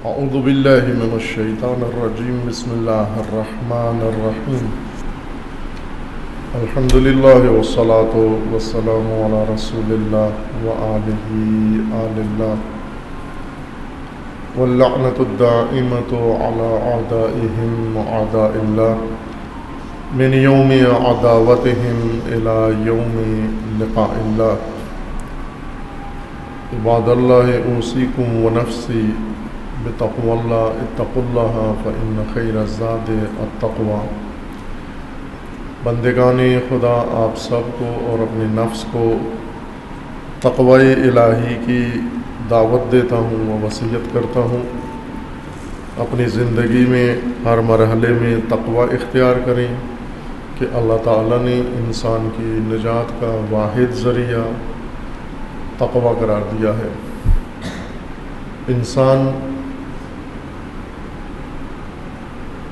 اعوذ باللہ من الشیطان الرجیم بسم اللہ الرحمن الرحیم الحمد للہ والصلاة والسلام علی رسول اللہ وآلہ آل اللہ واللعنة الدائمة على أعدائهم وأعداء الله من يوم عداوتهم إلى يوم لقاء الله عباد الله أوصيكم ونفسي بتقوى الله اتقوا الله فإن خير الزاد التقوى۔ بندگان خدا، آپ سب کو اور اپنے نفس کو تقوی الہی کی دعوت دیتا ہوں و وصیت کرتا ہوں اپنی زندگی میں ہر مرحلے میں تقوی اختیار کریں کہ اللہ تعالیٰ نے انسان کی نجات کا واحد ذریعہ تقوی قرار دیا ہے۔ انسان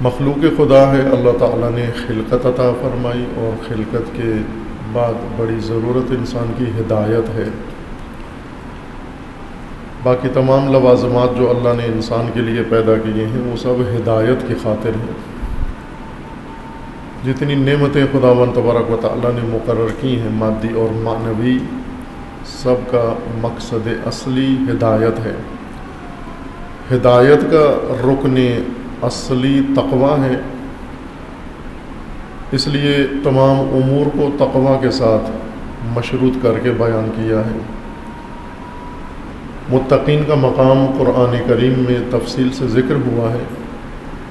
مخلوق خدا ہے، اللہ تعالیٰ نے خلقت عطا فرمائی اور خلقت کے بعد بڑی ضرورت انسان کی ہدایت ہے۔ باقی تمام لوازمات جو اللہ نے انسان کے لیے پیدا کیے ہیں وہ سب ہدایت کی خاطر ہیں۔ جتنی نعمتیں خداوند تبارک و تعالیٰ نے مقرر کی ہیں مادی اور معنوی، سب کا مقصد اصلی ہدایت ہے۔ ہدایت کا رکن اصلی تقوی ہے، اس لیے تمام امور کو تقوی کے ساتھ مشروط کر کے بیان کیا ہے۔ متقین کا مقام قرآن کریم میں تفصیل سے ذکر ہوا ہے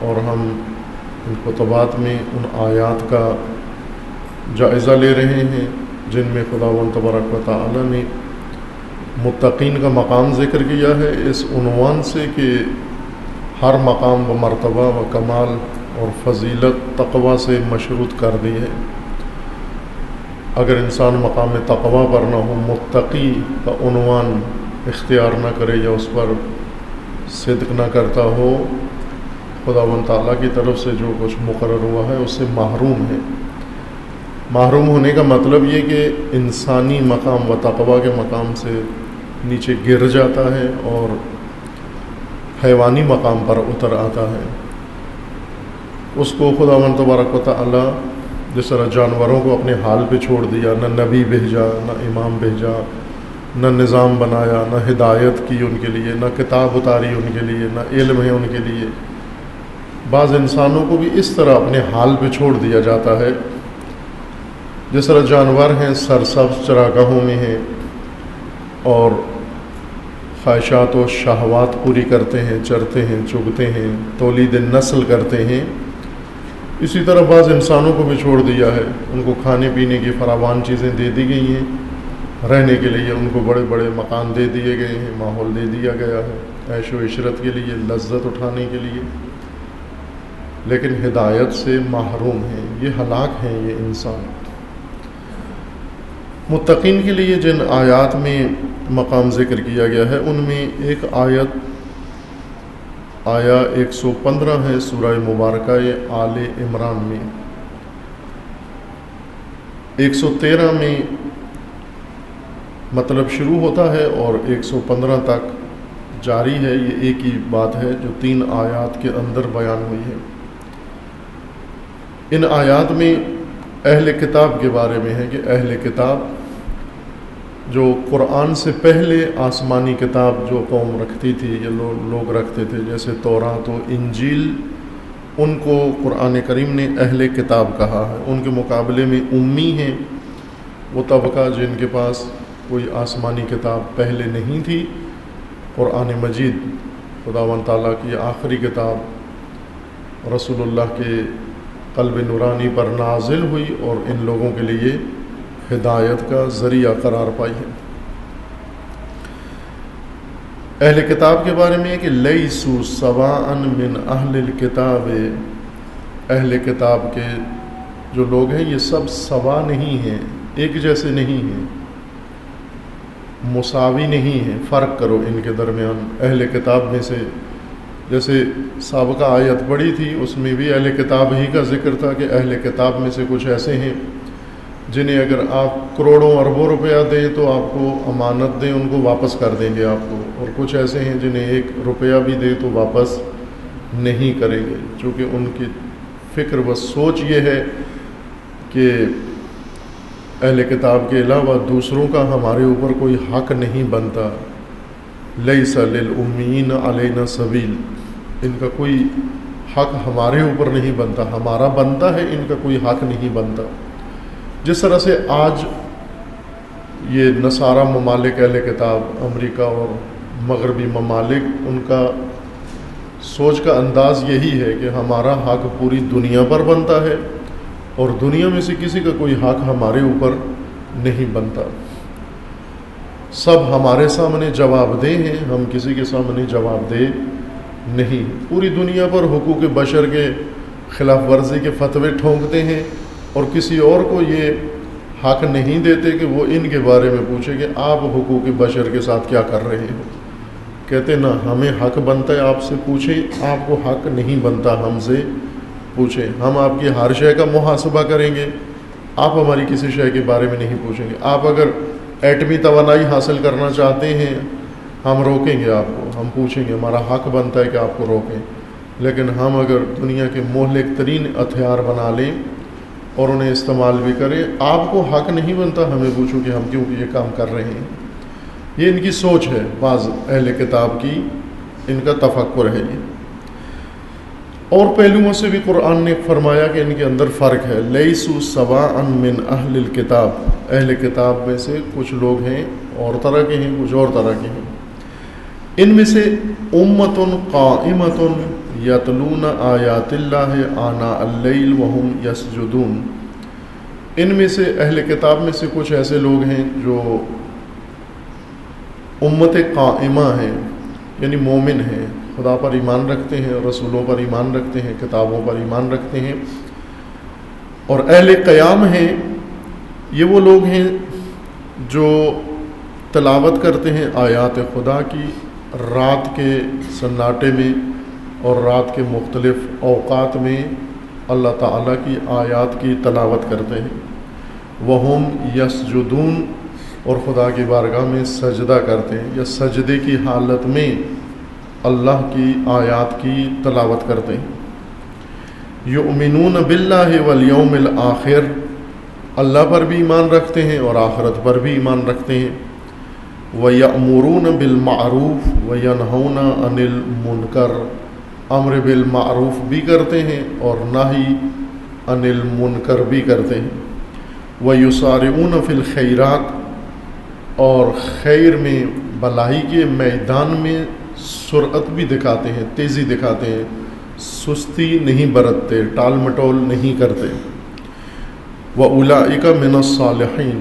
اور ہم ان خطبات میں ان آیات کا جائزہ لے رہے ہیں جن میں خداوند تبارک و تعالی نے متقین کا مقام ذکر کیا ہے اس عنوان سے کہ ہر مقام و مرتبہ و کمال اور فضیلت تقوی سے مشروط کر دی ہے۔ اگر انسان مقام تقوی پر نہ ہو، متقی کا عنوان اختیار نہ کرے یا اس پر صدق نہ کرتا ہو، خداوند تعالیٰ کی طرف سے جو کچھ مقرر ہوا ہے اس سے محروم ہے۔ محروم ہونے کا مطلب یہ کہ انسانی مقام و تقوی کے مقام سے نیچے گر جاتا ہے اور حیوانی مقام پر اتر آتا ہے۔ اس کو خداوند تبارک و تعالی جس طرح جانوروں کو اپنے حال پہ چھوڑ دیا، نہ نبی بھیجا، نہ امام بھیجا، نہ نظام بنایا، نہ ہدایت کی ان کے لیے، نہ کتاب اتاری ان کے لیے، نہ علم ہے ان کے لیے، بعض انسانوں کو بھی اس طرح اپنے حال پہ چھوڑ دیا جاتا ہے۔ جس طرح جانور ہیں سرسبز چراگاہوں میں ہیں اور خواہشات و شہوات پوری کرتے ہیں، چرتے ہیں، چگتے ہیں، تولید نسل کرتے ہیں، اسی طرح بعض انسانوں کو بھی چھوڑ دیا ہے۔ ان کو کھانے پینے کی فراوان چیزیں دے دی گئی ہیں، رہنے کے لیے ان کو بڑے بڑے مکان دے دیے گئے ہیں، ماحول دے دیا گیا ہے عیش و عشرت کے لیے، لذت اٹھانے کے لیے، لیکن ہدایت سے محروم ہیں، یہ ہلاک ہیں یہ انسان۔ متقین کے لیے جن آیات میں مقام ذکر کیا گیا ہے ان میں ایک آیا 115 ہے سورہ مبارکہ آل عمران میں، 113 میں مطلب شروع ہوتا ہے اور 115 تک جاری ہے۔ یہ ایک ہی بات ہے جو 3 آیات کے اندر بیان ہوئی ہے۔ ان آیات میں اہل کتاب کے بارے میں ہے کہ اہل کتاب جو قرآن سے پہلے آسمانی کتاب جو قوم رکھتی تھی یا لوگ رکھتے تھے جیسے تورات و انجیل، ان کو قرآن کریم نے اہل کتاب کہا ہے۔ ان کے مقابلے میں امی ہیں وہ طبقہ جن کے پاس کوئی آسمانی کتاب پہلے نہیں تھی۔ قرآن مجید خداوند تعالیٰ کی آخری کتاب رسول اللہ کے قلب نورانی پر نازل ہوئی اور ان لوگوں کے لیے ہدایت کا ذریعہ قرار پائی ہے۔ اہل کتاب کے بارے میں ہے کہ لیسوا سواء من اہل الکتاب، اہل کتاب کے جو لوگ ہیں یہ سب سوا نہیں ہیں، ایک جیسے نہیں ہیں، مساوی نہیں ہیں، فرق کرو ان کے درمیان۔ اہل کتاب میں سے جیسے سابقہ آیت پڑھی تھی اس میں بھی اہل کتاب ہی کا ذکر تھا کہ اہل کتاب میں سے کچھ ایسے ہیں جنہیں اگر آپ کروڑوں اربوں روپیہ دیں تو آپ کو امانت دیں، ان کو واپس کر دیں گے آپ کو، اور کچھ ایسے ہیں جنہیں 1 روپیہ بھی دیں تو واپس نہیں کریں گے، چونکہ ان کی فکر و سوچ یہ ہے کہ اہل کتاب کے علاوہ دوسروں کا ہمارے اوپر کوئی حق نہیں بنتا، لیس للأمیین علینا سبیل، ان کا کوئی حق ہمارے اوپر نہیں بنتا، ہمارا بنتا ہے، ان کا کوئی حق نہیں بنتا۔ جس طرح سے آج یہ نصارہ ممالک اہل کتاب امریکہ اور مغربی ممالک، ان کا سوچ کا انداز یہی ہے کہ ہمارا حق پوری دنیا پر بنتا ہے اور دنیا میں سے کسی کا کوئی حق ہمارے اوپر نہیں بنتا، سب ہمارے سامنے جواب دہ ہیں، ہم کسی کے سامنے جواب دہ نہیں۔ پوری دنیا پر حقوق بشر کے خلاف ورزی کے فتوے ٹھونکتے ہیں اور کسی اور کو یہ حق نہیں دیتے کہ وہ ان کے بارے میں پوچھے کہ آپ حقوق بشر کے ساتھ کیا کر رہے ہیں۔ کہتے نہ، ہمیں حق بنتا ہے آپ سے پوچھیں، آپ کو حق نہیں بنتا ہم سے پوچھیں، ہم آپ کی ہر شے کا محاسبہ کریں گے، آپ ہماری کسی شے کے بارے میں نہیں پوچھیں گے۔ آپ اگر ایٹمی توانائی حاصل کرنا چاہتے ہیں ہم روکیں گے آپ کو، ہم پوچھیں گے، ہمارا حق بنتا ہے کہ آپ کو روکیں، لیکن ہم اگر دنیا کے مہلک ترین ہتھیار بنا لیں اور انہیں استعمال بھی کریں، آپ کو حق نہیں بنتا ہمیں پوچھو کہ ہم کیوں یہ کام کر رہے ہیں۔ یہ ان کی سوچ ہے، بعض اہل کتاب کی، ان کا تفکر ہے یہ۔ اور پہلوؤں سے بھی قرآن نے فرمایا کہ ان کے اندر فرق ہے، لیسوا سواء من اہل الکتاب، اہل کتاب میں سے کچھ لوگ ہیں اور طرح کے ہیں، کچھ اور طرح کے ہیں۔ ان میں سے امت قائمۃ یتلون آیات اللہ آناء اللیل وہم یسجدون، ان میں سے اہل کتاب میں سے کچھ ایسے لوگ ہیں جو امت قائمہ ہیں، یعنی مومن ہیں، خدا پر ایمان رکھتے ہیں، رسولوں پر ایمان رکھتے ہیں، کتابوں پر ایمان رکھتے ہیں، اور اہل قیام ہیں، یہ وہ لوگ ہیں جو تلاوت کرتے ہیں آیات خدا کی رات کے سناٹے میں اور رات کے مختلف اوقات میں اللہ تعالیٰ کی آیات کی تلاوت کرتے ہیں، وہم یسجدون، اور خدا کی بارگاہ میں سجدہ کرتے ہیں یا سجدے کی حالت میں اللہ کی آیات کی تلاوت کرتے ہیں۔ یؤمنون باللہ والیوم الآخر، اللہ پر بھی ایمان رکھتے ہیں اور آخرت پر بھی ایمان رکھتے ہیں۔ وَيَأْمُرُونَ بِالْمَعْرُوفِ وَيَنْهَوْنَ عَنِ الْمُنْكَرِ، امر بالمعروف بھی کرتے ہیں اور نہی عن المنکر بھی کرتے ہیں۔ وَيُسَارِعُونَ فِي الْخَيْرَاتِ، اور خیر میں، بھلائی کے میدان میں سرعت بھی دکھاتے ہیں، تیزی دکھاتے ہیں، سستی نہیں برتتے، ٹال مٹول نہیں کرتے۔ وَأُولَئِكَ مِنَ الصَّالِحِينَ،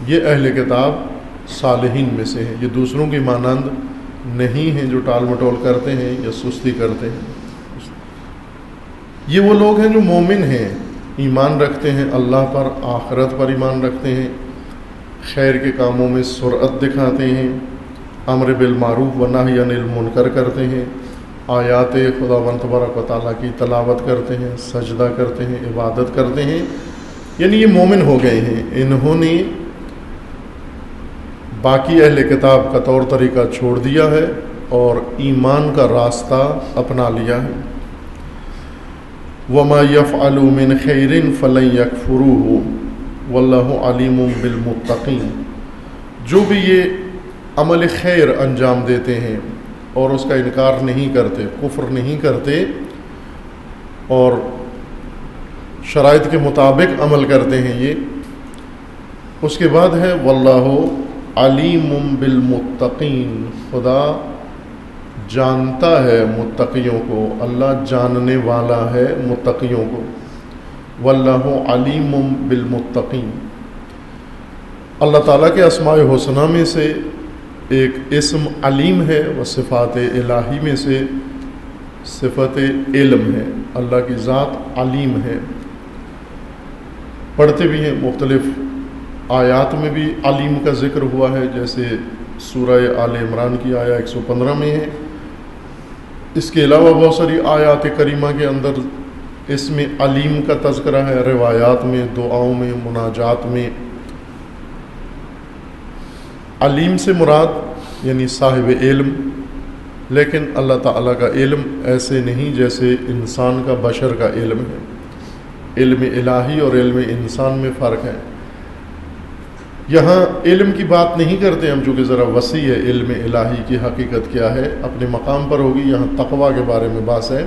یہ اہل کتاب صالحین میں سے ہیں، یہ دوسروں کی مانند نہیں ہیں جو ٹال مٹول کرتے ہیں یا سستی کرتے ہیں۔ یہ وہ لوگ ہیں جو مومن ہیں، ایمان رکھتے ہیں اللہ پر، آخرت پر ایمان رکھتے ہیں، خیر کے کاموں میں سرعت دکھاتے ہیں، امر بالمعروف و نہی عن المنکر کرتے ہیں، آیات خداوند تبارک و تعالیٰ کی تلاوت کرتے ہیں، سجدہ کرتے ہیں، عبادت کرتے ہیں، یعنی یہ مومن ہو گئے ہیں۔ انہوں نے باقی اہل کتاب کا طور طریقہ چھوڑ دیا ہے اور ایمان کا راستہ اپنا لیا ہے۔ وَمَا يَفْعَلُوا مِنْ خَيْرٍ فَلَنْ يَكْفُرُوهُ وَاللَّهُ عَلِيمٌ بِالْمُتَّقِينَ، جو بھی یہ عمل خیر انجام دیتے ہیں اور اس کا انکار نہیں کرتے، کفر نہیں کرتے اور شرائط کے مطابق عمل کرتے ہیں، یہ اس کے بعد ہے وَاللَّهُ علیم بالمتقین، خدا جانتا ہے متقیوں کو، اللہ جاننے والا ہے متقیوں کو۔ واللہ علیم بالمتقین، اللہ تعالیٰ کے اسماء حسنہ میں سے ایک اسم علیم ہے، و صفات الہی میں سے صفت علم ہے، اللہ کی ذات علیم ہے۔ پڑھتے بھی ہیں مختلف آیات میں بھی علیم کا ذکر ہوا ہے، جیسے سورہ آل عمران کی آیہ 115 میں ہے۔ اس کے علاوہ بہت ساری آیات کریمہ کے اندر اس میں علیم کا تذکرہ ہے، روایات میں، دعاؤں میں، مناجات میں۔ علیم سے مراد یعنی صاحب علم، لیکن اللہ تعالیٰ کا علم ایسے نہیں جیسے انسان کا، بشر کا علم ہے۔ علم الہی اور علم انسان میں فرق ہے۔ یہاں علم کی بات نہیں کرتے ہم، چونکہ ذرا وسیع ہے علم الہی کی حقیقت کیا ہے، اپنے مقام پر ہوگی، یہاں تقویٰ کے بارے میں بات ہے۔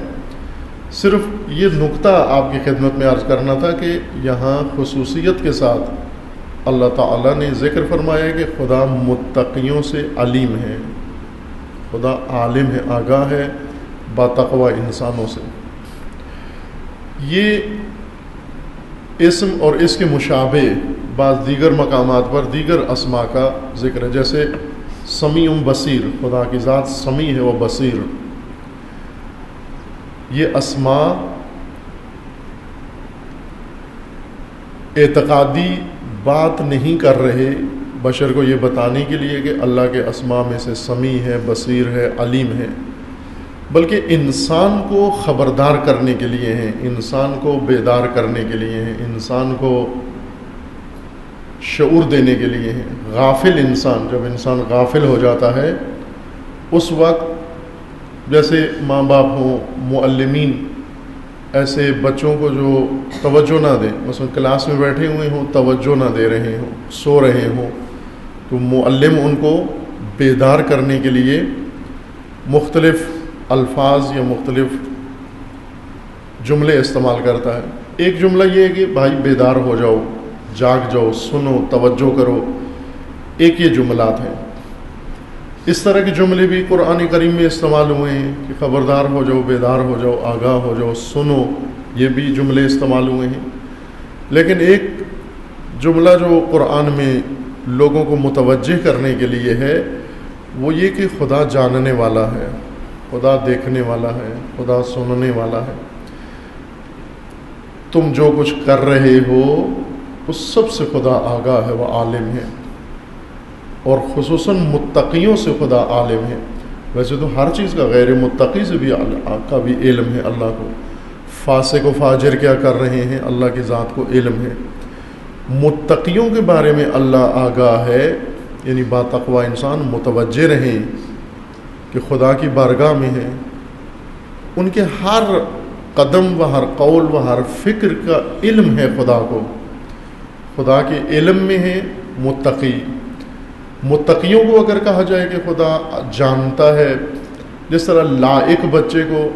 صرف یہ نقطہ آپ کی خدمت میں عرض کرنا تھا کہ یہاں خصوصیت کے ساتھ اللہ تعالیٰ نے ذکر فرمایا کہ خدا متقیوں سے علیم ہے، خدا عالم ہے، آگاہ ہے با تقویٰ انسانوں سے۔ یہ اسم اور اس کے مشابہ بعض دیگر مقامات پر دیگر اسماء کا ذکر ہے، جیسے سمیع بصیر، خدا کی ذات سمیع ہے و بصیر۔ یہ اسماء اعتقادی بات نہیں کر رہے بشر کو یہ بتانے کے لیے کہ اللہ کے اسماء میں سے سمیع ہے، بصیر ہے، علیم ہے، بلکہ انسان کو خبردار کرنے کے لیے ہیں، انسان کو بیدار کرنے کے لیے ہیں، انسان کو شعور دینے کے لیے ہیں۔ غافل انسان، جب انسان غافل ہو جاتا ہے اس وقت جیسے ماں باپ ہوں، معلمین ایسے بچوں کو جو توجہ نہ دیں، مثلا کلاس میں بیٹھے ہوئے ہوں، توجہ نہ دے رہے ہوں، سو رہے ہوں، تو معلم ان کو بیدار کرنے کے لیے مختلف الفاظ یا مختلف جملے استعمال کرتا ہے۔ ایک جملہ یہ ہے کہ بھائی بیدار ہو جاؤ، جاگ جاؤ، سنو، توجہ کرو، ایک یہ جملات ہیں۔ اس طرح کے جملے بھی قرآن کریم میں استعمال ہوئے ہیں کہ خبردار ہو جاؤ، بیدار ہو جاؤ، آگاہ ہو جاؤ، سنو، یہ بھی جملے استعمال ہوئے ہیں۔ لیکن ایک جملہ جو قرآن میں لوگوں کو متوجہ کرنے کے لیے ہے وہ یہ کہ خدا جاننے والا ہے، خدا دیکھنے والا ہے، خدا سننے والا ہے۔ تم جو کچھ کر رہے ہو اس سب سے خدا آگاہ ہے، وہ عالم ہے، اور خصوصاً متقیوں سے خدا عالم ہے۔ ویسے تو ہر چیز کا غیر متقی سے بھی کا بھی علم ہے اللہ کو، فاسق و فاجر کیا کر رہے ہیں اللہ کی ذات کو علم ہے۔ متقیوں کے بارے میں اللہ آگاہ ہے، یعنی با تقوی انسان متوجہ رہیں کہ خدا کی بارگاہ میں ہے، ان کے ہر قدم و ہر قول و ہر فکر کا علم ہے خدا کو، خدا کے علم میں ہے متقی۔ متقیوں کو اگر کہا جائے کہ خدا جانتا ہے، جس طرح لائق بچے کو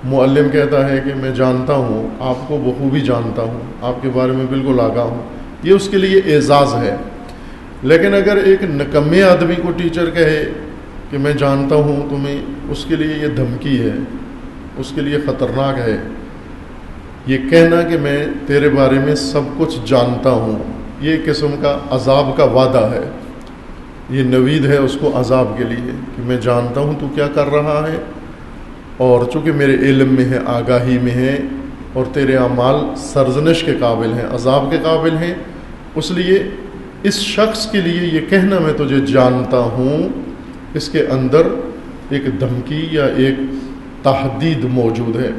معلم کہتا ہے کہ میں جانتا ہوں، آپ کو بخوبی جانتا ہوں، آپ کے بارے میں بالکل آگاہ ہوں، یہ اس کے لیے اعزاز ہے۔ لیکن اگر ایک نکمے آدمی کو ٹیچر کہے کہ میں جانتا ہوں تمہیں، اس کے لیے یہ دھمکی ہے، اس کے لیے خطرناک ہے۔ یہ کہنا کہ میں تیرے بارے میں سب کچھ جانتا ہوں، یہ قسم کا عذاب کا وعدہ ہے، یہ نوید ہے اس کو عذاب کے لیے کہ میں جانتا ہوں تو کیا کر رہا ہے، اور چونکہ میرے علم میں ہے، آگاہی میں ہے، اور تیرے اعمال سرزنش کے قابل ہیں، عذاب کے قابل ہیں، اس لیے اس شخص کے لیے یہ کہنا میں تجھے جانتا ہوں، اس کے اندر ایک دھمکی یا ایک تحدید موجود ہے۔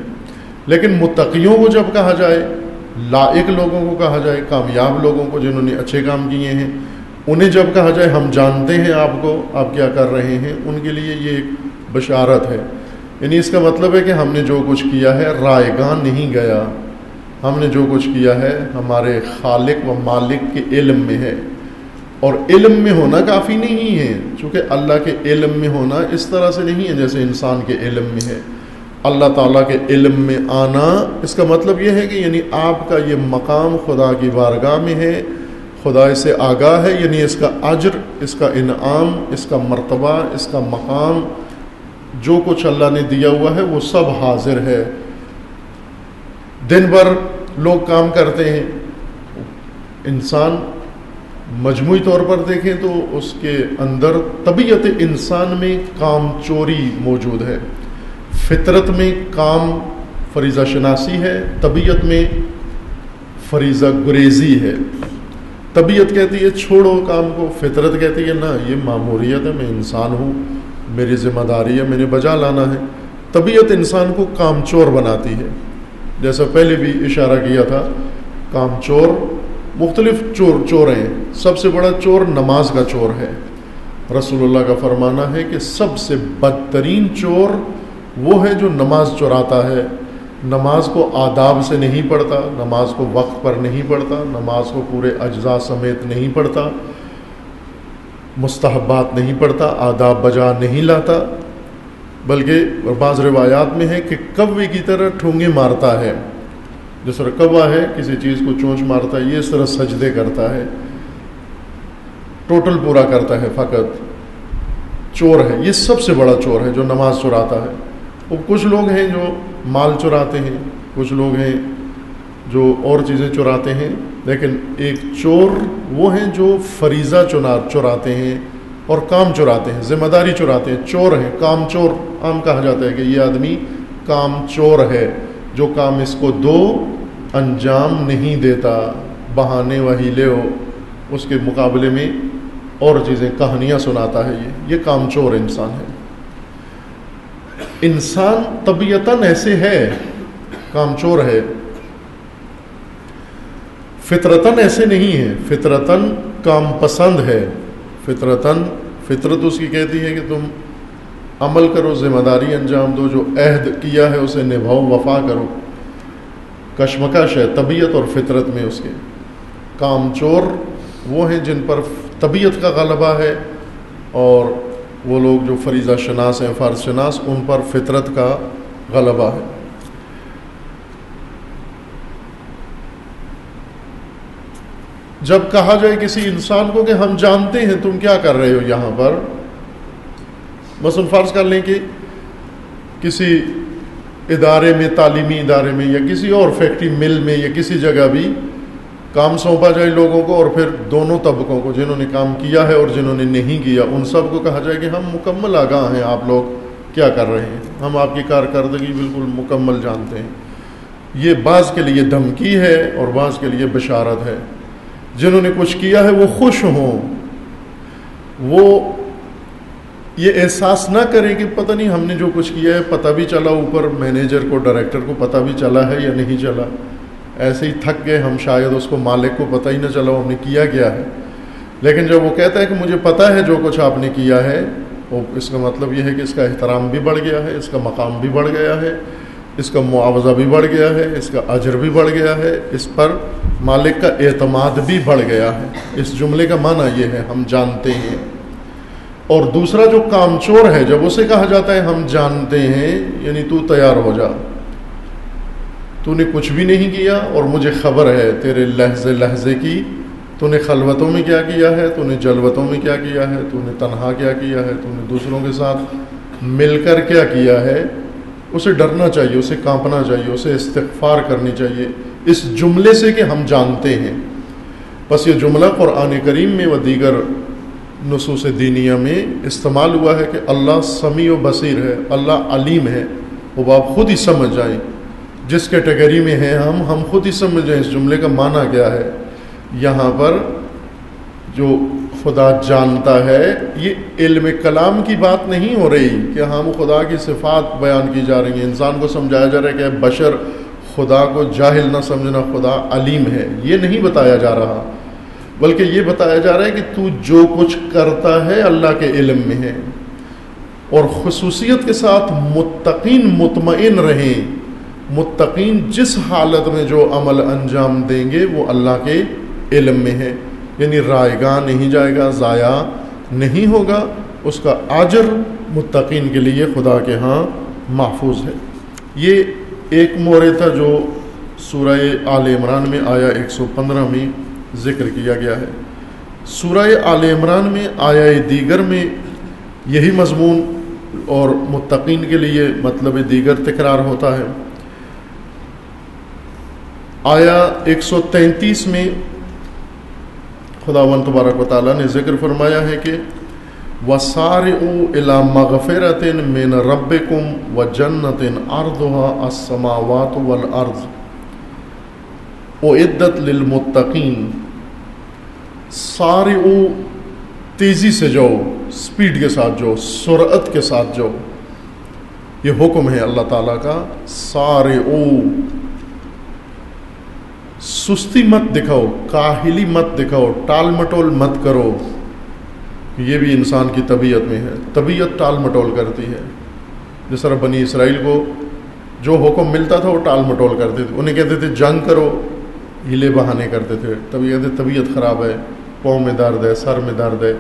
لیکن متقیوں کو جب کہا جائے، لائق لوگوں کو کہا جائے، کامیاب لوگوں کو جنہوں نے اچھے کام کیے ہیں، انہیں جب کہا جائے ہم جانتے ہیں آپ کو، آپ کیا کر رہے ہیں، ان کے لیے یہ ایک بشارت ہے۔ یعنی اس کا مطلب ہے کہ ہم نے جو کچھ کیا ہے رائگاں نہیں گیا، ہم نے جو کچھ کیا ہے ہمارے خالق و مالک کے علم میں ہے۔ اور علم میں ہونا کافی نہیں ہے، چونکہ اللہ کے علم میں ہونا اس طرح سے نہیں ہے جیسے انسان کے علم میں ہے۔ اللہ تعالیٰ کے علم میں آنا، اس کا مطلب یہ ہے کہ یعنی آپ کا یہ مقام خدا کی بارگاہ میں ہے، خدا اس سے آگاہ ہے، یعنی اس کا اجر، اس کا انعام، اس کا مرتبہ، اس کا مقام، جو کچھ اللہ نے دیا ہوا ہے وہ سب حاضر ہے۔ دن بھر لوگ کام کرتے ہیں، انسان مجموعی طور پر دیکھیں تو اس کے اندر طبیعت انسان میں کام چوری موجود ہے، فطرت میں کام فریضہ شناسی ہے، طبیعت میں فریضہ گریزی ہے۔ طبیعت کہتی ہے چھوڑو کام کو، فطرت کہتی ہے نہ، یہ ماموریت ہے، میں انسان ہوں، میری ذمہ داری ہے، میں نے بجا لانا ہے۔ طبیعت انسان کو کام چور بناتی ہے، جیسا پہلے بھی اشارہ کیا تھا، کام چور مختلف چور ہیں، سب سے بڑا چور نماز کا چور ہے۔ رسول اللہ کا فرمانا ہے کہ سب سے بدترین چور وہ ہے جو نماز چراتا ہے، نماز کو آداب سے نہیں پڑھتا، نماز کو وقت پر نہیں پڑھتا، نماز کو پورے اجزاء سمیت نہیں پڑھتا، مستحبات نہیں پڑھتا، آداب بجا نہیں لاتا، بلکہ بعض روایات میں ہے کہ کوے کی طرح ٹھونگے مارتا ہے، جس طرح کوا ہے کسی چیز کو چونچ مارتا ہے، یہ اس طرح سجدے کرتا ہے، ٹوٹل پورا کرتا ہے، فقط چور ہے۔ یہ سب سے بڑا چور ہے جو نماز چراتا ہے۔ اور کچھ لوگ ہیں جو مال چراتے ہیں، کچھ لوگ ہیں جو اور چیزیں چراتے ہیں، لیکن ایک چور وہ ہیں جو فریضہ چراتے ہیں اور کام چراتے ہیں، ذمہ داری چراتے ہیں، چور ہیں، کام چور عام کہا جاتا ہے کہ یہ آدمی کام چور ہے، جو کام اس کو دو انجام نہیں دیتا، بہانے وہیلے ہو اس کے مقابلے میں اور چیزیں کہانیاں سناتا ہے، یہ کام چور انسان ہے۔ انسان طبیعتاً ایسے ہے، کام چور ہے، فطرتاً ایسے نہیں ہے، فطرتاً کام پسند ہے، فطرت اس کی کہتی ہے کہ تم عمل کرو، ذمہ داری انجام دو، جو عہد کیا ہے اسے نبھاؤ، وفا کرو۔ کشمکش ہے طبیعت اور فطرت میں اس کے۔ کام چور وہ ہیں جن پر طبیعت کا غلبہ ہے، اور وہ لوگ جو فریضہ شناس ہیں، فرض شناس، ان پر فطرت کا غلبہ ہے۔ جب کہا جائے کسی انسان کو کہ ہم جانتے ہیں تم کیا کر رہے ہو یہاں پر، مثلا فرض کر لیں کہ کسی ادارے میں، تعلیمی ادارے میں، یا کسی اور فیکٹری مل میں، یا کسی جگہ بھی کام سونپا جائے لوگوں کو، اور پھر دونوں طبقوں کو، جنہوں نے کام کیا ہے اور جنہوں نے نہیں کیا، ان سب کو کہا جائے کہ ہم مکمل آگاہ ہیں آپ لوگ کیا کر رہے ہیں، ہم آپ کی کارکردگی بالکل مکمل جانتے ہیں۔ یہ بعض کے لیے دھمکی ہے اور بعض کے لیے بشارت ہے۔ جنہوں نے کچھ کیا ہے وہ خوش ہوں، وہ یہ احساس نہ کریں کہ پتہ نہیں ہم نے جو کچھ کیا ہے، پتہ بھی چلا اوپر مینیجر کو، ڈائریکٹر کو پتہ بھی چلا ہے یا نہیں چلا، ایسے ہی تھک گئے ہم، شاید اس کو مالک کو پتہ ہی نہ چلا ہم نے کیا کیا ہے۔ لیکن جب وہ کہتا ہے کہ مجھے پتہ ہے جو کچھ آپ نے کیا ہے، وہ اس کا مطلب یہ ہے کہ اس کا احترام بھی بڑھ گیا ہے، اس کا مقام بھی بڑھ گیا ہے، اس کا معاوضہ بھی بڑھ گیا ہے، اس کا اجر بھی بڑھ گیا ہے، اس پر مالک کا اعتماد بھی بڑھ گیا ہے۔ اس جملے کا معنی یہ ہے ہم جانتے ہیں۔ اور دوسرا جو کام چور ہے، جب اسے کہا جاتا ہے ہم جانتے ہیں، یعنی تو تیار ہو جا، تو نے کچھ بھی نہیں کیا اور مجھے خبر ہے تیرے لہجے لہجے کی، تو نے خلوتوں میں کیا کیا ہے، تو نے جلوتوں میں کیا کیا ہے، تو نے تنہا کیا کیا ہے، تو نے دوسروں کے ساتھ مل کر کیا کیا ہے۔ اسے ڈرنا چاہیے، اسے کانپنا چاہیے، اسے استغفار کرنی چاہیے اس جملے سے کہ ہم جانتے ہیں۔ بس یہ جملہ قرآن کریم میں و دیگر نصوص دینیہ میں استعمال ہوا ہے کہ اللہ سمیع و بصیر ہے، اللہ علیم ہے، وہ آپ خود ہی سمجھ جائیں جس کیٹیگری میں ہیں ہم خود ہی سمجھ جائیں اس جملے کا معنی کیا ہے۔ یہاں پر جو خدا جانتا ہے، یہ علم کلام کی بات نہیں ہو رہی کہ ہم خدا کی صفات بیان کی جا رہی ہیں، انسان کو سمجھایا جا رہا ہے کہ بشر خدا کو جاہل نہ سمجھنا، خدا علیم ہے، یہ نہیں بتایا جا رہا، بلکہ یہ بتایا جا رہا ہے کہ تو جو کچھ کرتا ہے اللہ کے علم میں ہے۔ اور خصوصیت کے ساتھ متقین مطمئن رہیں، متقین جس حالت میں جو عمل انجام دیں گے وہ اللہ کے علم میں ہے، یعنی رائے گاہ نہیں جائے گا، ضائع نہیں ہوگا، اس کا اجر متقین کے لیے خدا کے ہاں محفوظ ہے۔ یہ ایک مورد تھا جو سورہ آل عمران میں آیا 115 میں ذکر کیا گیا ہے۔ سورہ آل عمران میں آیا دیگر میں یہی مضمون اور متقین کے لیے مطلب دیگر تکرار ہوتا ہے۔ آیا 133 میں خداوند تبارک و تعالیٰ نے ذکر فرمایا ہے کہ وَسَارِعُوا إِلَىٰ مَغْفِرَةٍ مِّن رَبِّكُمْ وَجَنَّةٍ عَرْضُهَا السَّمَاوَاتُ وَالْأَرْضُ اُعِدَّتْ لِلْمُتَّقِينَ۔ سارعوا، تیزی سے جاؤ، سپیڈ کے ساتھ جاؤ، سرعت کے ساتھ جاؤ، یہ حکم ہے اللہ تعالیٰ کا۔ سارعوا، سستی مت دکھاؤ، کاہلی مت دکھاؤ، ٹال مٹول مت کرو. یہ بھی انسان کی طبیعت میں ہے، طبیعت ٹال مٹول کرتی ہے. جس طرح بنی اسرائیل کو جو حکم ملتا تھا وہ ٹال مٹول کرتے تھے. انہیں کہتے تھے جنگ کرو، ہیلے بہانے کرتے تھے. تب یہ کہتے طبیعت خراب ہے، پاؤں میں درد ہے، سر میں درد ہے،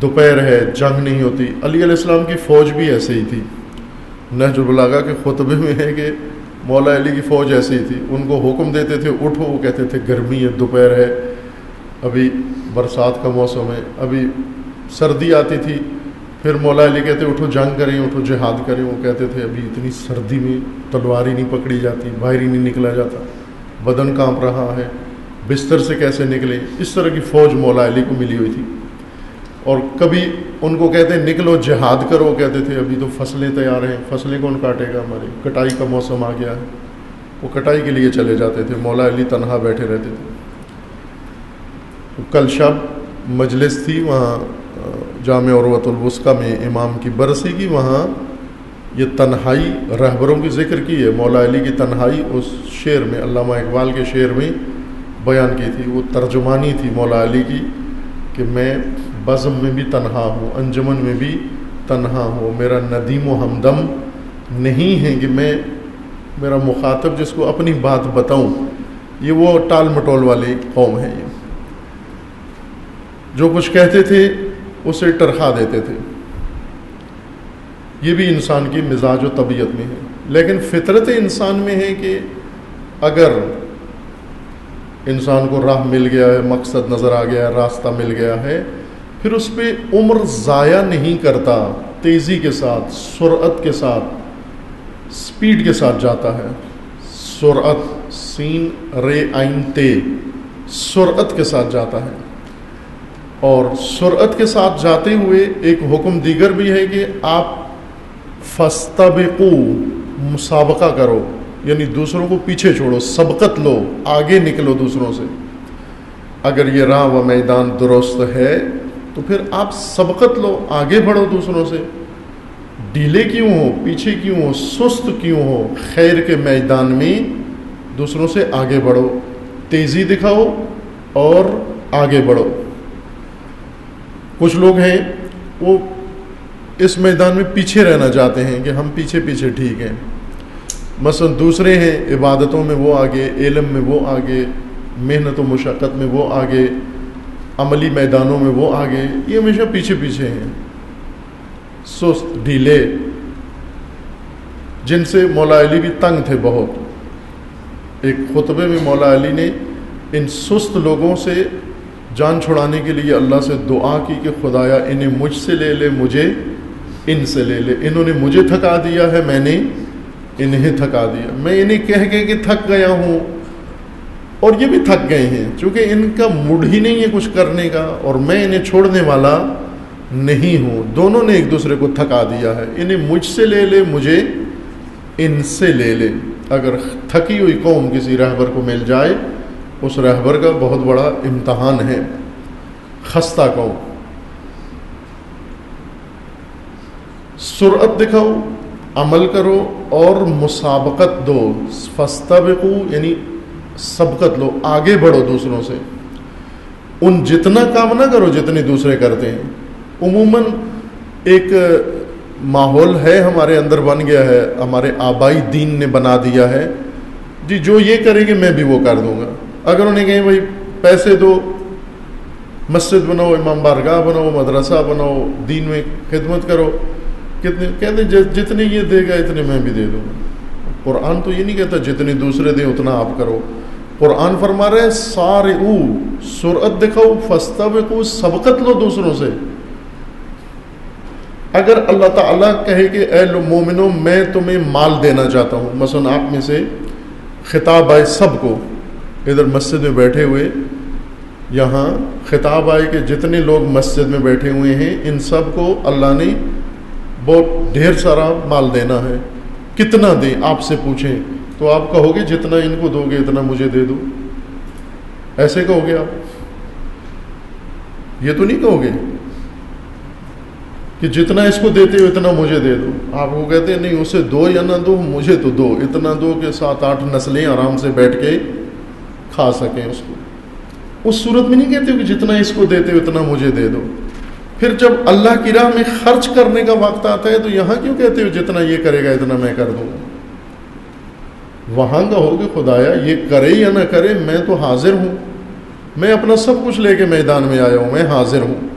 دوپہر ہے، جنگ نہیں ہوتی. علی علیہ السلام کی فوج بھی ایسے ہی تھی. نہج البلاغہ کے خطبے میں ہے کہ مولا علی کی فوج ایسی ہی تھی. ان کو حکم دیتے تھے اٹھو، وہ کہتے تھے گرمی ہے، دوپہر ہے، ابھی برسات کا موسم ہے، ابھی سردی آتی تھی. پھر مولا علی کہتے اٹھو جنگ کریں، اٹھو جہاد کریں. وہ کہتے تھے ابھی اتنی سردی میں تلوار ہی نہیں پکڑی جاتی، باہر ہی نہیں نکلا جاتا، بدن کانپ رہا ہے، بستر سے کیسے نکلیں. اس طرح کی فوج مولا علی کو ملی ہوئی تھی. اور کبھی ان کو کہتے ہیں نکلو جہاد کرو، کہتے تھے ابھی تو فصلیں تیار ہیں، فصلیں کون کاٹے گا، ہماری کٹائی کا موسم آ گیا ہے. وہ کٹائی کے لیے چلے جاتے تھے، مولا علی تنہا بیٹھے رہتے تھے. کل شب مجلس تھی وہاں جامع عروۃ الوثقی میں، امام کی برسی کی. وہاں یہ تنہائی رہبروں کی ذکر کی ہے. مولا علی کی تنہائی اس شعر میں، علامہ اقبال کے شعر میں بیان کی تھی. وہ ترجمانی تھی مولا علی کی کہ میں بزم میں بھی تنہا ہوں، انجمن میں بھی تنہا ہوں، میرا ندیم و ہمدم نہیں ہے کہ میں میرا مخاطب جس کو اپنی بات بتاؤں. یہ وہ ٹال مٹول والی قوم ہے. یہ جو کچھ کہتے تھے اسے ٹرخا دیتے تھے. یہ بھی انسان کی مزاج و طبیعت میں ہے. لیکن فطرت انسان میں ہے کہ اگر انسان کو راہ مل گیا ہے، مقصد نظر آ گیا ہے، راستہ مل گیا ہے، پھر اس پہ عمر ضائع نہیں کرتا، تیزی کے ساتھ، سرعت کے ساتھ، سپیڈ کے ساتھ جاتا ہے. سرعت، سین رے عین تے، سرعت کے ساتھ جاتا ہے. اور سرعت کے ساتھ جاتے ہوئے ایک حکم دیگر بھی ہے کہ آپ فاستبقوا، مسابقہ کرو، یعنی دوسروں کو پیچھے چھوڑو، سبقت لو، آگے نکلو دوسروں سے. اگر یہ راہ و میدان درست ہے تو پھر آپ سبقت لو، آگے بڑھو دوسروں سے. ڈھیلے کیوں ہو، پیچھے کیوں ہو، سست کیوں ہو، خیر کے میدان میں دوسروں سے آگے بڑھو، تیزی دکھاؤ اور آگے بڑھو. کچھ لوگ ہیں وہ اس میدان میں پیچھے رہنا چاہتے ہیں کہ ہم پیچھے پیچھے ٹھیک ہیں. مثلا دوسرے ہیں عبادتوں میں وہ آگے، علم میں وہ آگے، محنت و مشقت میں وہ آگے، عملی میدانوں میں وہ آگے. یہ ہمیشہ پیچھے پیچھے ہیں، سست، ڈھیلے، جن سے مولا علی بھی تنگ تھے بہت. ایک خطبے میں مولا علی نے ان سست لوگوں سے جان چھڑانے کے لیے اللہ سے دعا کی کہ خدایا انہیں مجھ سے لے لے، مجھے ان سے لے لے. انہوں نے مجھے تھکا دیا ہے، میں نے انہیں تھکا دیا. میں انہیں کہہ کے کہ تھک گیا ہوں، اور یہ بھی تھک گئے ہیں، چونکہ ان کا موڈ ہی نہیں ہے کچھ کرنے کا، اور میں انہیں چھوڑنے والا نہیں ہوں. دونوں نے ایک دوسرے کو تھکا دیا ہے. انہیں مجھ سے لے لے، مجھے ان سے لے لے. اگر تھکی ہوئی قوم کسی رہبر کو مل جائے، اس رہبر کا بہت بڑا امتحان ہے. خستہ قوم. سرعت دکھاؤ، عمل کرو اور مسابقت دو. فاستبقوا یعنی سبقت لو، آگے بڑھو دوسروں سے. ان جتنا کام نہ کرو جتنے دوسرے کرتے ہیں. عموماً ایک ماحول ہے ہمارے اندر بن گیا ہے، ہمارے آبائی دین نے بنا دیا ہے، جی جو یہ کریں گے میں بھی وہ کر دوں گا. اگر انہیں کہیں بھائی پیسے دو، مسجد بناؤ، امام بارگاہ بناؤ، مدرسہ بناؤ، دین میں خدمت کرو، کتنے کہتے ہیں جتنے یہ دے گا اتنے میں بھی دے دوں گا. قرآن تو یہ نہیں کہتا جتنے دوسرے دیں اتنا آپ کرو. قرآن فرما رہے سارعو، سرعت دکھاؤ، فاستبقوا، سبقت لو دوسروں سے. اگر اللہ تعالیٰ کہے کہ اے مومنوں میں تمہیں مال دینا چاہتا ہوں، مثلا آپ میں سے خطاب آئے سب کو، ادھر مسجد میں بیٹھے ہوئے، یہاں خطاب آئے کہ جتنے لوگ مسجد میں بیٹھے ہوئے ہیں ان سب کو اللہ نے بہت ڈھیر سارا مال دینا ہے، کتنا دیں آپ سے پوچھیں تو آپ کہو گے جتنا ان کو دو گے اتنا مجھے دے دو. ایسے کہو گے آپ؟ یہ تو نہیں کہو گے کہ جتنا اس کو دیتے ہو اتنا مجھے دے دو. آپ کو کہتے ہیں نہیں اسے دو یا نہ دو، مجھے تو دو، اتنا دو کہ 7-8 نسلیں آرام سے بیٹھ کے کھا سکیں اس کو. اس صورت میں نہیں کہتے ہو کہ جتنا اس کو دیتے ہو اتنا مجھے دے دو. پھر جب اللہ کی راہ میں خرچ کرنے کا وقت آتا ہے تو یہاں کیوں کہتے ہو جتنا یہ کرے گا اتنا میں کر دوں گا؟ وہاں کہو کہ خدایا یہ کرے یا نہ کرے میں تو حاضر ہوں, میں اپنا سب کچھ لے کے میدان میں آیا ہوں, میں حاضر ہوں.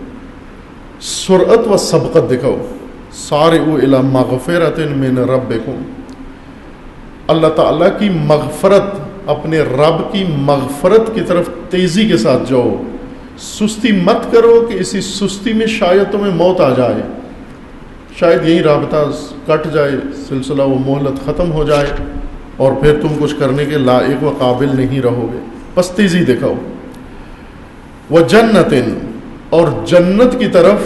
سرعت و سبقت دکھاؤ. سارعوا الی مغفرۃ من ربکم, اللہ تعالیٰ کی مغفرت, اپنے رب کی مغفرت کی طرف تیزی کے ساتھ جاؤ. سستی مت کرو کہ اسی سستی میں شاید تمہیں موت آ جائے, شاید یہی رابطہ کٹ جائے, سلسلہ و مہلت ختم ہو جائے اور پھر تم کچھ کرنے کے لائق و قابل نہیں رہو گے. بس تیزی دکھاؤ. وجنت, اور جنت کی طرف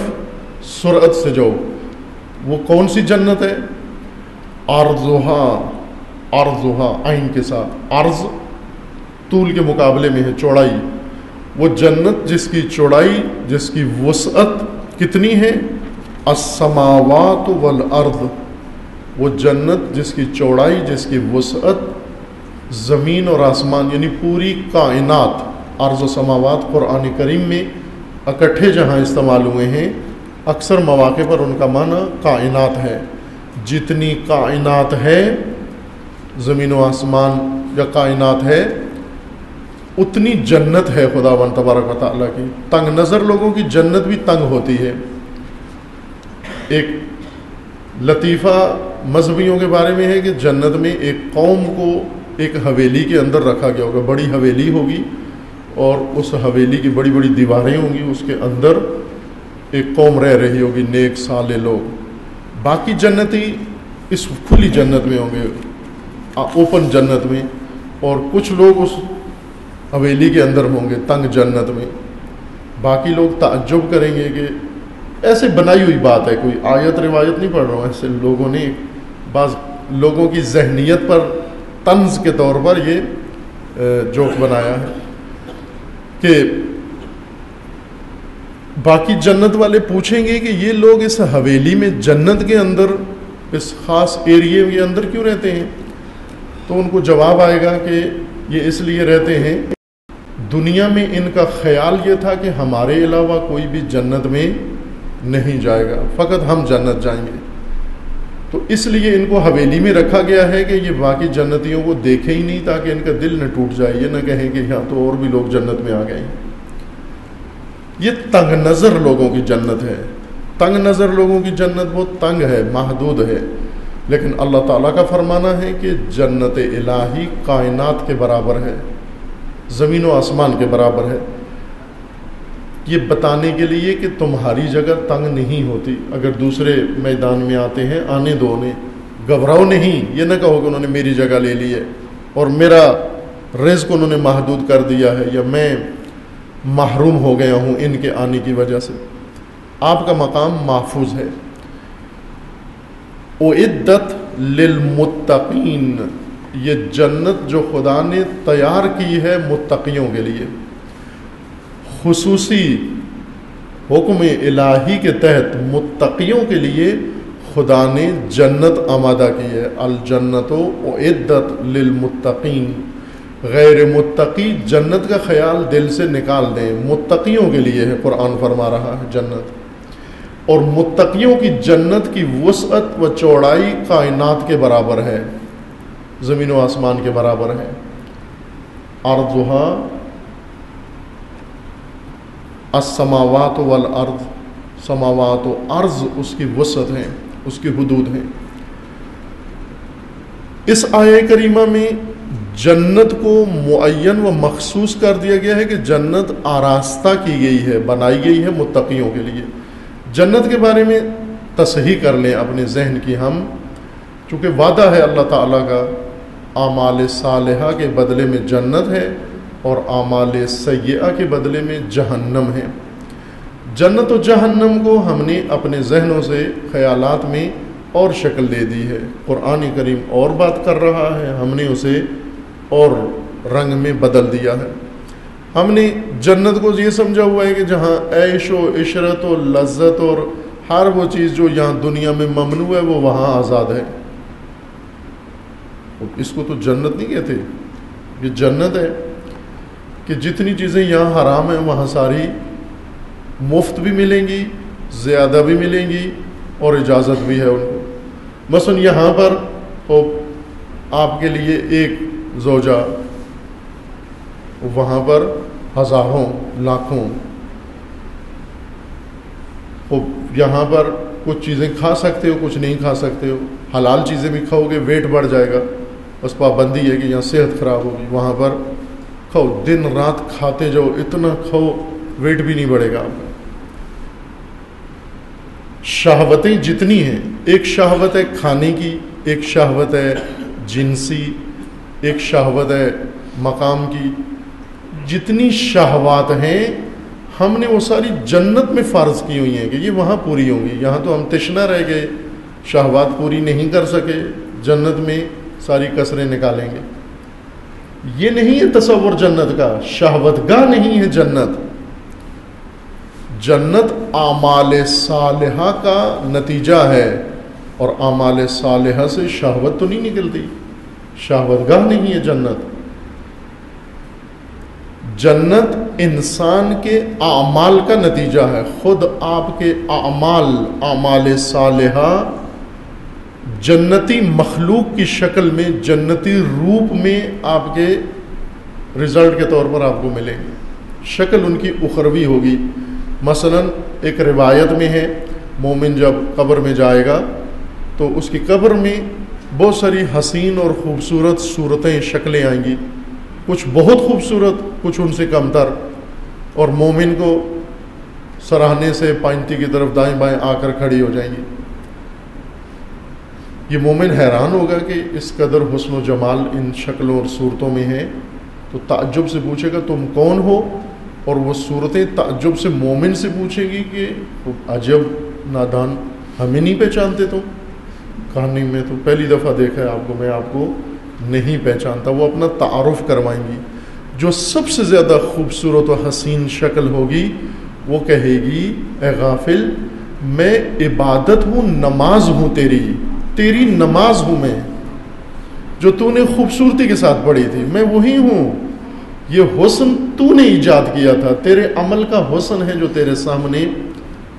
سرعت سے جاؤ. وہ کون سی جنت ہے؟ عرضها, عرضها عین کے ساتھ, عرض طول کے مقابلے میں ہے چوڑائی. وہ جنت جس کی چوڑائی, جس کی وسعت کتنی ہے؟ السماوات والارض, وہ جنت جس کی چوڑائی, جس کی وسعت زمین اور آسمان یعنی پوری کائنات. ارض و سماوات قرآن کریم میں اکٹھے جہاں استعمال ہوئے ہیں, اکثر مواقع پر ان کا معنی کائنات ہے. جتنی کائنات ہے, زمین و آسمان یا کائنات ہے, اتنی جنت ہے خداوند تبارک و تعالیٰ کی. تنگ نظر لوگوں کی جنت بھی تنگ ہوتی ہے. ایک لطیفہ مذہبیوں کے بارے میں ہے کہ جنت میں ایک قوم کو ایک حویلی کے اندر رکھا گیا ہوگا. بڑی حویلی ہوگی اور اس حویلی کی بڑی بڑی دیواریں ہوں گی, اس کے اندر ایک قوم رہ رہی ہوگی, نیک صالح لوگ. باقی جنتی اس کھلی جنت میں ہوں گے, اوپن جنت میں, اور کچھ لوگ اس حویلی کے اندر ہوں گے تنگ جنت میں. باقی لوگ تعجب کریں گے کہ ایسے بنائی ہوئی بات ہے, کوئی آیت روایت نہیں پڑھ رہا ہوں, ایسے لوگوں نے بعض لوگوں کی ذہنیت پر طنز کے طور پر یہ جوک بنایا ہے کہ باقی جنت والے پوچھیں گے کہ یہ لوگ اس حویلی میں جنت کے اندر اس خاص ایریے کے اندر کیوں رہتے ہیں؟ تو ان کو جواب آئے گا کہ یہ اس لیے رہتے ہیں, دنیا میں ان کا خیال یہ تھا کہ ہمارے علاوہ کوئی بھی جنت میں نہیں جائے گا, فقط ہم جنت جائیں گے. تو اس لیے ان کو حویلی میں رکھا گیا ہے کہ یہ باقی جنتیوں کو دیکھے ہی نہیں, تاکہ ان کا دل نہ ٹوٹ جائے, یہ نہ کہیں کہ یہاں تو اور بھی لوگ جنت میں آ گئے ہیں. یہ تنگ نظر لوگوں کی جنت ہے. تنگ نظر لوگوں کی جنت بہت تنگ ہے, محدود ہے. لیکن اللہ تعالیٰ کا فرمانا ہے کہ جنت الہی کائنات کے برابر ہے, زمین و آسمان کے برابر ہے. یہ بتانے کے لیے کہ تمہاری جگہ تنگ نہیں ہوتی. اگر دوسرے میدان میں آتے ہیں آنے دو انہیں, گھبراؤ نہیں. یہ نہ کہو کہ انہوں نے میری جگہ لے لی ہے اور میرا رزق انہوں نے محدود کر دیا ہے, یا میں محروم ہو گیا ہوں ان کے آنے کی وجہ سے. آپ کا مقام محفوظ ہے. اعدت للمتقین, یہ جنت جو خدا نے تیار کی ہے متقیوں کے لیے. خصوصی حکم الہی کے تحت متقیوں کے لیے خدا نے جنت آمادہ کی ہے. الجنت اعدت للمتقین. غیر متقی جنت کا خیال دل سے نکال دیں, متقیوں کے لیے ہے. قرآن فرما رہا ہے جنت, اور متقیوں کی جنت کی وسعت و چوڑائی کائنات کے برابر ہے, زمین و آسمان کے برابر ہے. عرضها السماوات والارض, سماوات و ارض اس کی وسعت ہیں, اس کی حدود ہیں. اس آیہ کریمہ میں جنت کو معین و مخصوص کر دیا گیا ہے کہ جنت آراستہ کی گئی ہے, بنائی گئی ہے متقیوں کے لیے. جنت کے بارے میں تصحیح کر لیں اپنے ذہن کی ہم, چونکہ وعدہ ہے اللہ تعالیٰ کا, اعمال صالحہ کے بدلے میں جنت ہے اور اعمال سیئہ کے بدلے میں جہنم ہے. جنت و جہنم کو ہم نے اپنے ذہنوں سے خیالات میں اور شکل دے دی ہے. قرآن کریم اور بات کر رہا ہے, ہم نے اسے اور رنگ میں بدل دیا ہے. ہم نے جنت کو یہ سمجھا ہوا ہے کہ جہاں عیش و عشرت و لذت اور ہر وہ چیز جو یہاں دنیا میں ممنوع ہے وہ وہاں آزاد ہے. اس کو تو جنت نہیں کہتے, یہ جنت ہے. کہ جتنی چیزیں یہاں حرام ہیں وہاں ساری مفت بھی ملیں گی، زیادہ بھی ملیں گی اور اجازت بھی ہے ان کو۔ مثلا یہاں پر آپ کے لیے ایک زوجہ، وہاں پر ہزاروں لاکھوں۔ یہاں پر کچھ چیزیں کھا سکتے ہو، کچھ نہیں کھا سکتے ہو۔ حلال چیزیں بھی کھاؤ گے ویٹ بڑھ جائے گا، بس پابندی ہے کہ یہاں صحت خراب ہوگی۔ وہاں پر کھاؤ، دن رات کھاتے جاؤ، اتنا کھاؤ ویٹ بھی نہیں بڑھے گا آپ کا۔ شہوتیں جتنی ہیں، ایک شہوت ہے کھانے کی، ایک شہوت ہے جنسی، ایک شہوت ہے مقام کی۔ جتنی شہوات ہیں ہم نے وہ ساری جنت میں فرض کی ہوئی ہیں کہ یہ وہاں پوری ہوں گی۔ یہاں تو ہم تشنا رہ گئے، شہوات پوری نہیں کر سکے، جنت میں ساری کسریں نکالیں گے۔ یہ نہیں ہے تصور جنت کا، شہوت گاہ نہیں ہے جنت۔ جنت اعمال صالحہ کا نتیجہ ہے، اور اعمال صالحہ سے شہوت تو نہیں نکلتی، شہوت گاہ نہیں ہے جنت۔ جنت انسان کے اعمال کا نتیجہ ہے، خود آپ کے اعمال صالحہ جنتی مخلوق کی شکل میں، جنتی روپ میں آپ کے رزلٹ کے طور پر آپ کو ملیں گے۔ شکل ان کی اخروی ہوگی۔ مثلا ایک روایت میں ہے، مومن جب قبر میں جائے گا تو اس کی قبر میں بہت ساری حسین اور خوبصورت صورتیں، شکلیں آئیں گی، کچھ بہت خوبصورت، کچھ ان سے کم تر، اور مومن کو سراہنے سے پائنتی کی طرف دائیں بائیں آ کر کھڑی ہو جائیں گی۔ یہ مومن حیران ہوگا کہ اس قدر حسن و جمال ان شکلوں اور صورتوں میں ہے، تو تعجب سے پوچھے گا تم کون ہو؟ اور وہ صورتیں تعجب سے مومن سے پوچھیں گی کہ عجب نادان، ہمیں نہیں پہچانتے تم؟ کہا نہیں، میں تو پہلی دفعہ دیکھا ہے آپ کو، میں آپ کو نہیں پہچانتا۔ وہ اپنا تعارف کروائیں گی۔ جو سب سے زیادہ خوبصورت و حسین شکل ہوگی وہ کہے گی اے غافل، میں عبادت ہوں، نماز ہوں، تیری نماز ہوں میں، جو تو نے خوبصورتی کے ساتھ پڑھی تھی، میں وہی ہوں۔ یہ حسن تو نے ایجاد کیا تھا، تیرے عمل کا حسن ہے جو تیرے سامنے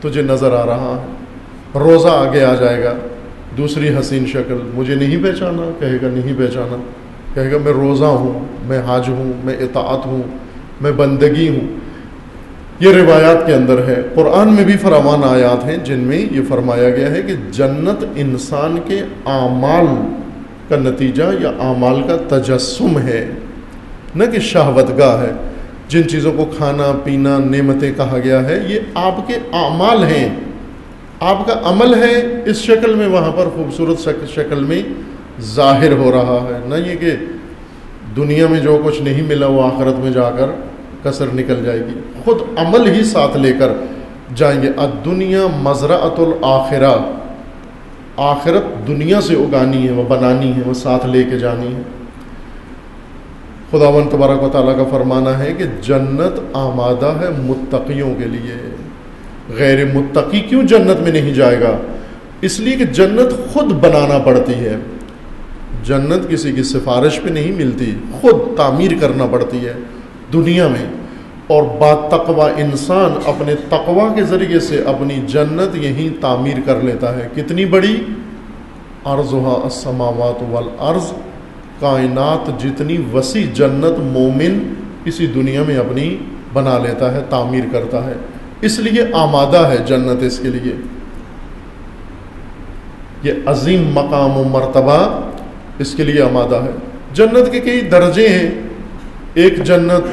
تجھے نظر آ رہا ہے۔ روزہ آگے آ جائے گا، دوسری حسین شکل، مجھے نہیں پہچانا؟ کہے گا نہیں پہچانا۔ کہے گا میں روزہ ہوں، میں حج ہوں، میں اطاعت ہوں، میں بندگی ہوں۔ یہ روایات کے اندر ہے۔ قرآن میں بھی فراوان آیات ہیں جن میں یہ فرمایا گیا ہے کہ جنت انسان کے اعمال کا نتیجہ یا اعمال کا تجسم ہے، نہ کہ شہوت گاہ ہے۔ جن چیزوں کو کھانا پینا نعمتیں کہا گیا ہے، یہ آپ کے اعمال ہیں، آپ کا عمل ہے، اس شکل میں وہاں پر خوبصورت شکل میں ظاہر ہو رہا ہے، نہ یہ کہ دنیا میں جو کچھ نہیں ملا وہ آخرت میں جا کر کسر نکل جائے گی۔ خود عمل ہی ساتھ لے کر جائیں گے۔ الدنیا مزرعۃ الآخرہ، آخرت دنیا سے اگانی ہے، وہ بنانی ہے، وہ ساتھ لے کے جانی ہے۔ خداوند تبارک و تعالیٰ کا فرمانا ہے کہ جنت آمادہ ہے متقیوں کے لیے۔ غیر متقی کیوں جنت میں نہیں جائے گا؟ اس لیے کہ جنت خود بنانا پڑتی ہے، جنت کسی کی سفارش پہ نہیں ملتی، خود تعمیر کرنا پڑتی ہے دنیا میں۔ اور با تقوی انسان اپنے تقوی کے ذریعے سے اپنی جنت یہیں تعمیر کر لیتا ہے۔ کتنی بڑی؟ عرضھا السماوات والارض، کائنات جتنی وسیع جنت مومن اسی دنیا میں اپنی بنا لیتا ہے، تعمیر کرتا ہے۔ اس لیے آمادہ ہے جنت اس کے لیے۔ یہ عظیم مقام و مرتبہ اس کے لیے آمادہ ہے۔ جنت کے کئی درجے ہیں۔ ایک جنت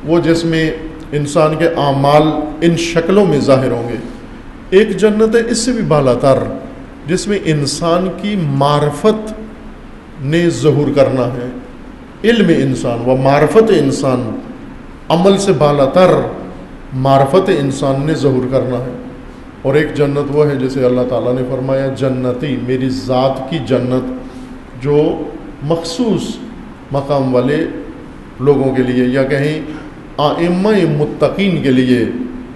وہ جس میں انسان کے اعمال ان شکلوں میں ظاہر ہوں گے۔ ایک جنت ہے اس سے بھی بالا تر، جس میں انسان کی معرفت نے ظہور کرنا ہے، علم انسان و معرفت انسان، عمل سے بالا تر معرفت انسان نے ظہور کرنا ہے۔ اور ایک جنت وہ ہے جسے اللہ تعالیٰ نے فرمایا جنتی، میری ذات کی جنت، جو مخصوص مقام والے لوگوں کے لیے، یا کہیں ائمہ متقین کے لیے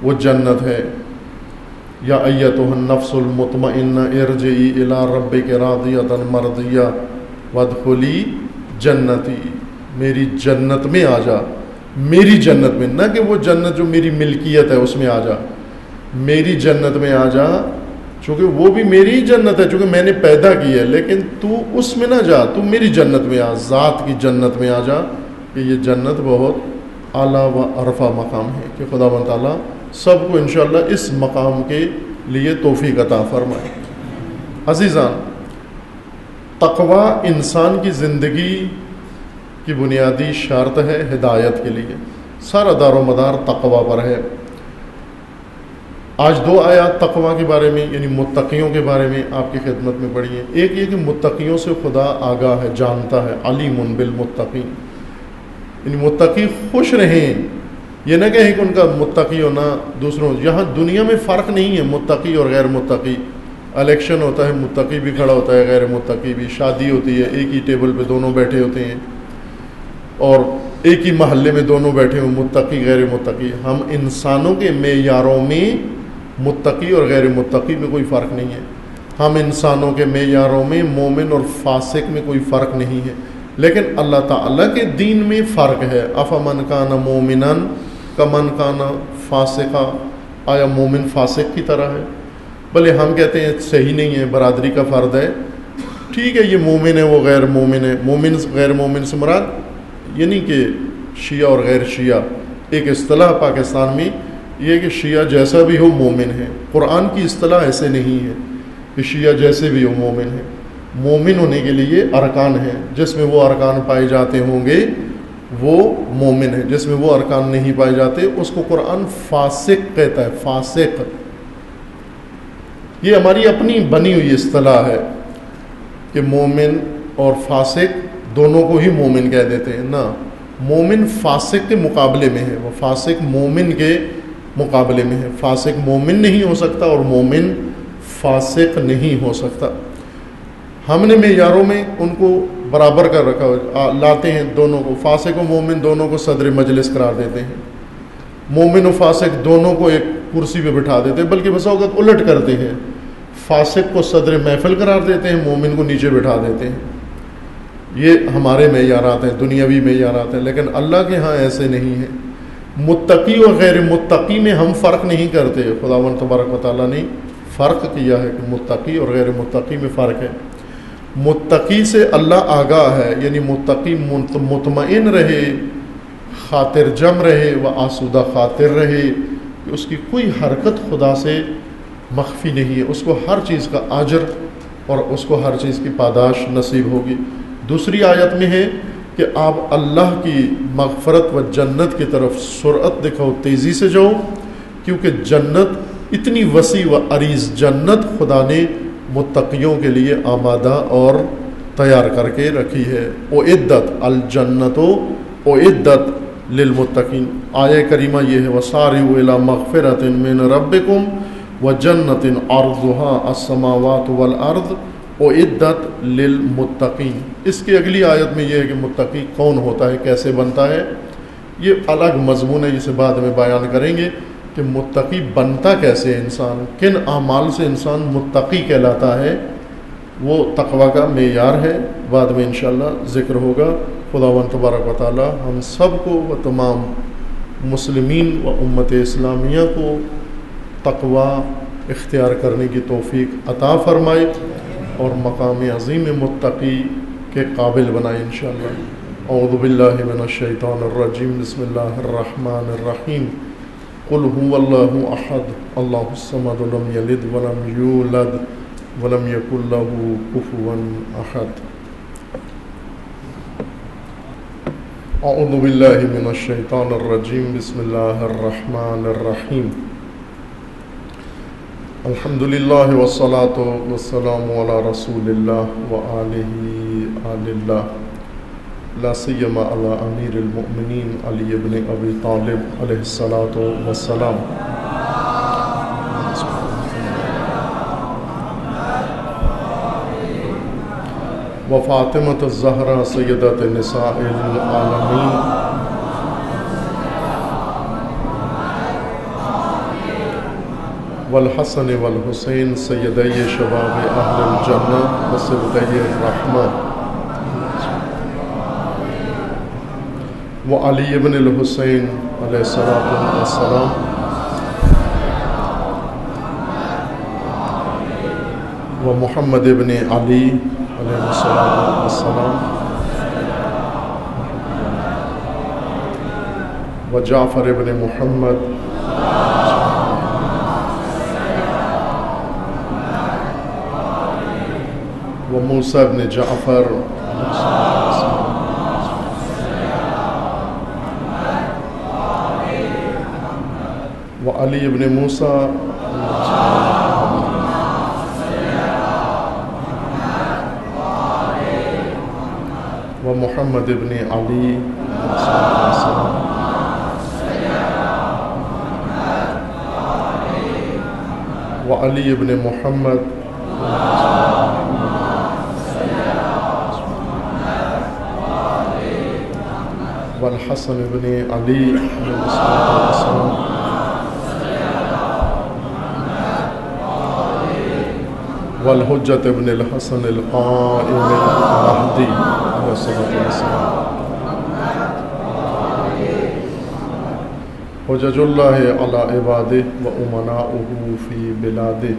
وہ جنت ہے۔ یا ایتھا النفس المطمئنہ ارجعی الی ربک راضیۃ مرضیہ وادخلی جنتی، میری جنت میں آ جا، میری جنت میں، نہ کہ وہ جنت جو میری ملکیت ہے اس میں آ جا، میری جنت میں آ جا، چونکہ وہ بھی میری جنت ہے، چونکہ میں نے پیدا کی ہے، لیکن تو اس میں نہ جا، تو میری جنت میں آ، ذات کی جنت میں آ جا، کہ یہ جنت بہت اعلیٰ و عرفہ مقام ہے، کہ خداوند تعالیٰ سب کو انشاءاللہ اس مقام کے لیے توفیق عطا فرمائے۔ عزیزان، تقوی انسان کی زندگی کی بنیادی شرط ہے ہدایت کے لیے، سارا دار و مدار تقوی پر ہے۔ آج 2 آیات تقوی کے بارے میں یعنی متقیوں کے بارے میں آپ کی خدمت میں پڑھی ہیں۔ ایک یہ کہ متقیوں سے خدا آگاہ ہے، جانتا ہے، علیم بالمتقین، یعنی متقی خوش رہیں، یہ نہ کہیں کہ ان کا متقی ہونا دوسروں، یہاں دنیا میں فرق نہیں ہے متقی اور غیر متقی، الیکشن ہوتا ہے متقی بھی کھڑا ہوتا ہے، غیر متقی بھی، شادی ہوتی ہے ایک ہی ٹیبل پہ دونوں بیٹھے ہوتے ہیں، اور ایک ہی محلے میں دونوں بیٹھے ہوں، متقی غیر متقی۔ ہم انسانوں کے معیاروں میں متقی اور غیر متقی میں کوئی فرق نہیں ہے، ہم انسانوں کے معیاروں میں مومن اور فاسق میں کوئی فرق نہیں ہے، لیکن اللہ تعالیٰ کے دین میں فرق ہے۔ افمن کان مومنا کمن کان فاسقا، آیا مومن فاسق کی طرح ہے؟ بھلے ہم کہتے ہیں صحیح نہیں ہے، برادری کا فرد ہے، ٹھیک ہے، یہ مومن ہے وہ غیر مومن ہے، مومن غیر مومن سے مراد یہ نہیں کہ شیعہ اور غیر شیعہ، ایک اصطلاح پاکستان میں یہ کہ شیعہ جیسا بھی ہو مومن ہے، قرآن کی اصطلاح ایسے نہیں ہے کہ شیعہ جیسے بھی ہو مومن ہے۔ مومن ہونے کے لیے ارکان ہیں، جس میں وہ ارکان پائے جاتے ہوں گے وہ مومن ہے، جس میں وہ ارکان نہیں پائے جاتے اس کو قرآن فاسق کہتا ہے، فاسق۔ یہ ہماری اپنی بنی ہوئی اصطلاح ہے کہ مومن اور فاسق دونوں کو ہی مومن کہہ دیتے ہیں، نہ، مومن فاسق کے مقابلے میں ہے، وہ فاسق مومن کے مقابلے میں ہے، فاسق مومن نہیں ہو سکتا اور مومن فاسق نہیں ہو سکتا۔ ہم نے معیاروں میں ان کو برابر کر رکھا، لاتے ہیں دونوں کو، فاسق و مومن دونوں کو صدر مجلس قرار دیتے ہیں، مومن و فاسق دونوں کو ایک کرسی پہ بٹھا دیتے ہیں، بلکہ بسا اوقات الٹ کرتے ہیں، فاسق کو صدر محفل قرار دیتے ہیں، مومن کو نیچے بٹھا دیتے ہیں۔ یہ ہمارے معیارات ہیں، دنیاوی معیارات ہیں، لیکن اللہ کے ہاں ایسے نہیں ہیں۔ متقی اور غیر متقی میں ہم فرق نہیں کرتے، خداوند تبارک و تعالیٰ نے فرق کیا ہے کہ متقی اور غیر متقی میں فرق ہے۔ متقی سے اللہ آگاہ ہے، یعنی متقی مطمئن رہے، خاطر جم رہے، و آسودہ خاطر رہے، کہ اس کی کوئی حرکت خدا سے مخفی نہیں ہے، اس کو ہر چیز کا اجر اور اس کو ہر چیز کی پاداش نصیب ہوگی۔ دوسری آیت میں ہے کہ آپ اللہ کی مغفرت و جنت کی طرف سرعت دکھاؤ، تیزی سے جاؤ، کیونکہ جنت اتنی وسیع و عریض جنت خدا نے متقیوں کے لیے آمادہ اور تیار کر کے رکھی ہے۔ اعدت الجنت اعدت للمتقین، آیہ کریمہ یہ ہے، وسارعوا الی مغفرۃ من ربکم وجنۃ عرضها السماوات والارض اعدت للمتقین۔ اس کی اگلی آیت میں یہ ہے کہ متقی کون ہوتا ہے، کیسے بنتا ہے، یہ الگ مضمون ہے، جسے بعد میں بیان کریں گے کہ متقی بنتا کیسے انسان، کن اعمال سے انسان متقی کہلاتا ہے، وہ تقوی کا معیار ہے، بعد میں انشاءاللہ ذکر ہوگا۔ خداوند تبارک و تعالی ہم سب کو و تمام مسلمین و امت اسلامیہ کو تقوی اختیار کرنے کی توفیق عطا فرمائے اور مقام عظیم متقی کے قابل بنائے انشاءاللہ۔ اعوذ باللہ من الشیطان الرجیم، بسم اللہ الرحمن الرحیم، قل هو اللہ احد اللہ الصمد لم یلد ولم یولد ولم یکن له کفوا احد۔ اعوذ باللہ من الشیطان الرجیم، بسم اللہ الرحمن الرحیم، الحمد للہ والصلاة والسلام علی رسول اللہ وآلہ آل اللہ، لا سیما علی امیر المؤمنین علی ابن ابی طالب علیہ الصلاۃ والسلام، و فاطمۃ الزہرا سیدۃ نساء العالمین، والحسن والحسین سیدی شباب اہل الجنہ وصبطی الرحمہ۔ وعلی ابن الحسین علیہ السلام ومحمد ابن علی علیہ السلام وجعفر ابن محمد وموسیٰ ابن جعفر وعلی ابن موسیٰ ومحمد ابن علی وعلی ابن محمد والحسن ابن علی علیہ السلام والحجت ابن الحسن القائم المہدی علیہ السلام حجج اللہ علی عبادہ و امناؤہ فی بلادہ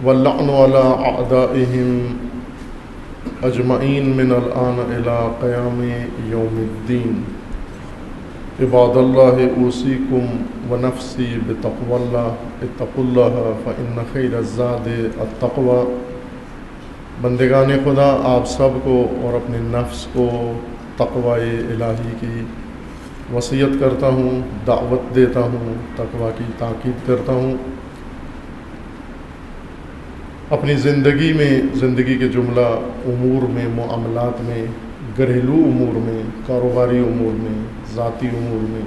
واللعن علی اعدائہم اجمعین من الآن الى قیام یوم الدین عباد اللہ اوصیکم ونفسی بتقوی اللہ اتقوا اللہ فإن خیر الزاد التقوی بندگان خدا آپ سب کو اور اپنے نفس کو تقوی الہی کی وصیت کرتا ہوں، دعوت دیتا ہوں، تقوی کی تاکید کرتا ہوں۔ اپنی زندگی میں، زندگی کے جملہ امور میں، معاملات میں، گھریلو امور میں، کاروباری امور میں، ذاتی امور میں،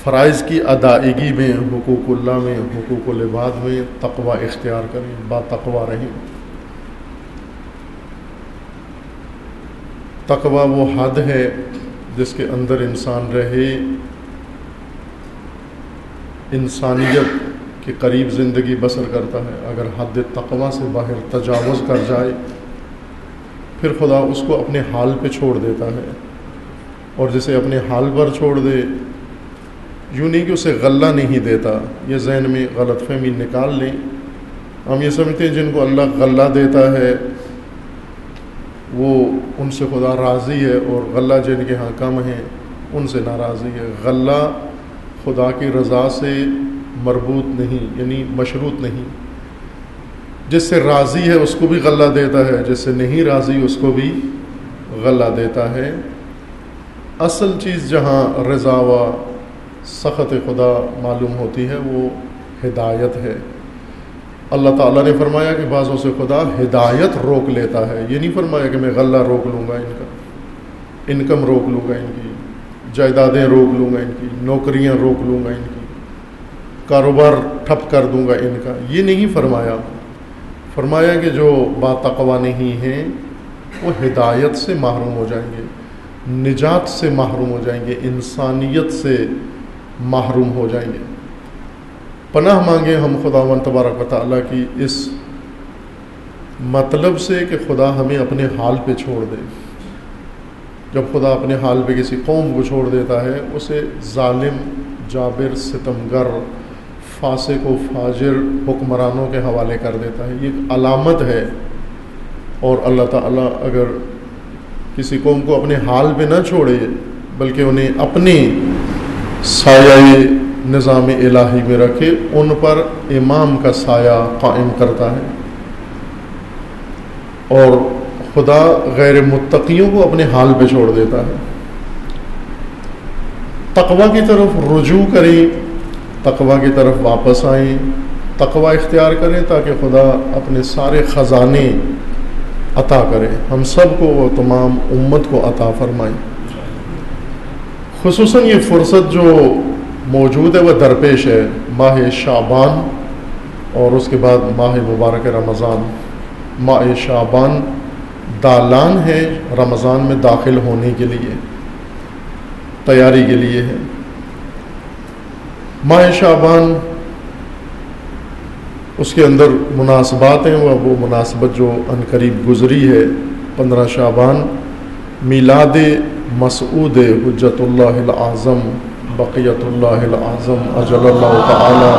فرائض کی ادائیگی میں، حقوق اللہ میں، حقوق العباد میں تقوی اختیار کریں، با تقوی رہیں۔ تقوی وہ حد ہے جس کے اندر انسان رہے، انسانیت کے قریب زندگی بسر کرتا ہے۔ اگر حد تقوی سے باہر تجاوز کر جائے پھر خدا اس کو اپنے حال پہ چھوڑ دیتا ہے، اور جسے اپنے حال پر چھوڑ دے یوں نہیں کہ اسے غلہ نہیں دیتا۔ یہ ذہن میں غلط فہمی نکال لیں۔ ہم یہ سمجھتے ہیں جن کو اللہ غلہ دیتا ہے وہ ان سے خدا راضی ہے، اور غلہ جن کے ہاں کم ہیں ان سے ناراضی ہے۔ غلہ خدا کی رضا سے مربوط نہیں، یعنی مشروط نہیں۔ جس سے راضی ہے اس کو بھی غلہ دیتا ہے، جس سے نہیں راضی اس کو بھی غلہ دیتا ہے۔ اصل چیز جہاں رضا و سخط خدا معلوم ہوتی ہے وہ ہدایت ہے۔ اللہ تعالیٰ نے فرمایا کہ بعضوں سے خدا ہدایت روک لیتا ہے، یہ نہیں فرمایا کہ میں غلہ روک لوں گا، ان کا انکم روک لوں گا، ان کی جائیدادیں روک لوں گا، ان کی نوکریاں روک لوں گا، ان کی کاروبار ٹھپ کر دوں گا ان کا، یہ نہیں فرمایا۔ فرمایا کہ جو با تقوی نہیں ہیں وہ ہدایت سے محروم ہو جائیں گے، نجات سے محروم ہو جائیں گے، انسانیت سے محروم ہو جائیں گے۔ پناہ مانگے ہم خداوند تبارک و تعالیٰ کی اس مطلب سے کہ خدا ہمیں اپنے حال پہ چھوڑ دے۔ جب خدا اپنے حال پہ کسی قوم کو چھوڑ دیتا ہے اسے ظالم، جابر، ستمگر، فاسق و فاجر حکمرانوں کے حوالے کر دیتا ہے۔ یہ ایک علامت ہے۔ اور اللہ تعالیٰ اگر کسی قوم کو اپنے حال پہ نہ چھوڑے بلکہ انہیں اپنے سایہ نظام الہی میں رکھے، ان پر امام کا سایہ قائم کرتا ہے۔ اور خدا غیر متقیوں کو اپنے حال پہ چھوڑ دیتا ہے۔ تقوی کی طرف رجوع کریں، تقوی کی طرف واپس آئیں، تقوی اختیار کریں تاکہ خدا اپنے سارے خزانے عطا کرے، ہم سب کو وہ تمام امت کو عطا فرمائیں۔ خصوصاً یہ فرصت جو موجود ہے وہ درپیش ہے، ماہ شعبان اور اس کے بعد ماہ مبارک رمضان۔ ماہ شعبان دالان ہے رمضان میں داخل ہونے کے لیے، تیاری کے لیے ہے۔ ماہ شعبان اس کے اندر مناسبات ہیں، وہ مناسبت جو عنقریب گزری ہے 15 شعبان میلاد مسعود حجت اللہ العظم بقیت اللہ العظم اجل اللہ تعالی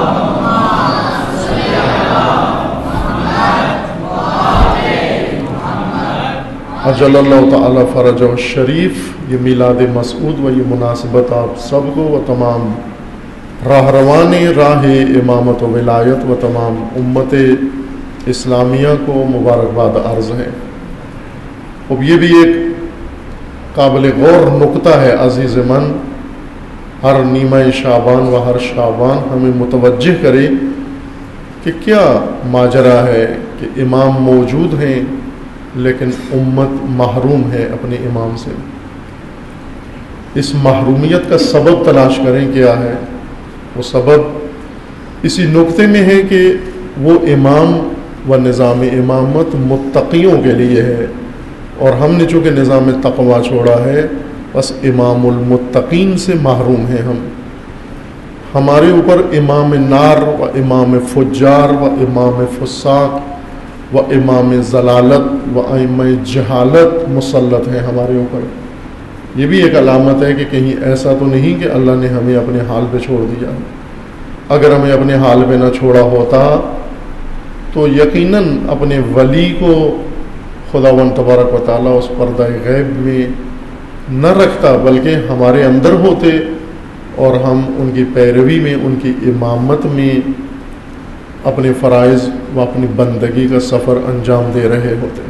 اجل اللہ تعالی فرجہ الشریف، یہ میلاد مسعود و یہ مناسبت آپ سب کو و تمام راہروان راہ امامت و ولایت و تمام امت اسلامیہ کو مبارکباد عرض ہے۔ اب یہ بھی ایک قابل غور نکتہ ہے عزیز من، ہر نیمہ شعبان و ہر شعبان ہمیں متوجہ کرے کہ کیا ماجرا ہے کہ امام موجود ہیں لیکن امت محروم ہے اپنے امام سے۔ اس محرومیت کا سبب تلاش کریں کیا ہے۔ وہ سبب اسی نقطے میں ہے کہ وہ امام و نظام امامت متقیوں کے لیے ہے، اور ہم نے چونکہ نظام تقویٰ چھوڑا ہے بس امام المتقین سے محروم ہیں ہم۔ ہمارے اوپر امام نار و امام فجار و امام فساق و امام ضلالت و ائمہ جہالت مسلط ہیں ہمارے اوپر۔ یہ بھی ایک علامت ہے کہ کہیں ایسا تو نہیں کہ اللہ نے ہمیں اپنے حال پہ چھوڑ دیا۔ اگر ہمیں اپنے حال پہ نہ چھوڑا ہوتا تو یقیناً اپنے ولی کو خداوند تبارک و تعالیٰ اس پردہ غیب میں نہ رکھتا، بلکہ ہمارے اندر ہوتے اور ہم ان کی پیروی میں، ان کی امامت میں اپنے فرائض و اپنی بندگی کا سفر انجام دے رہے ہوتے۔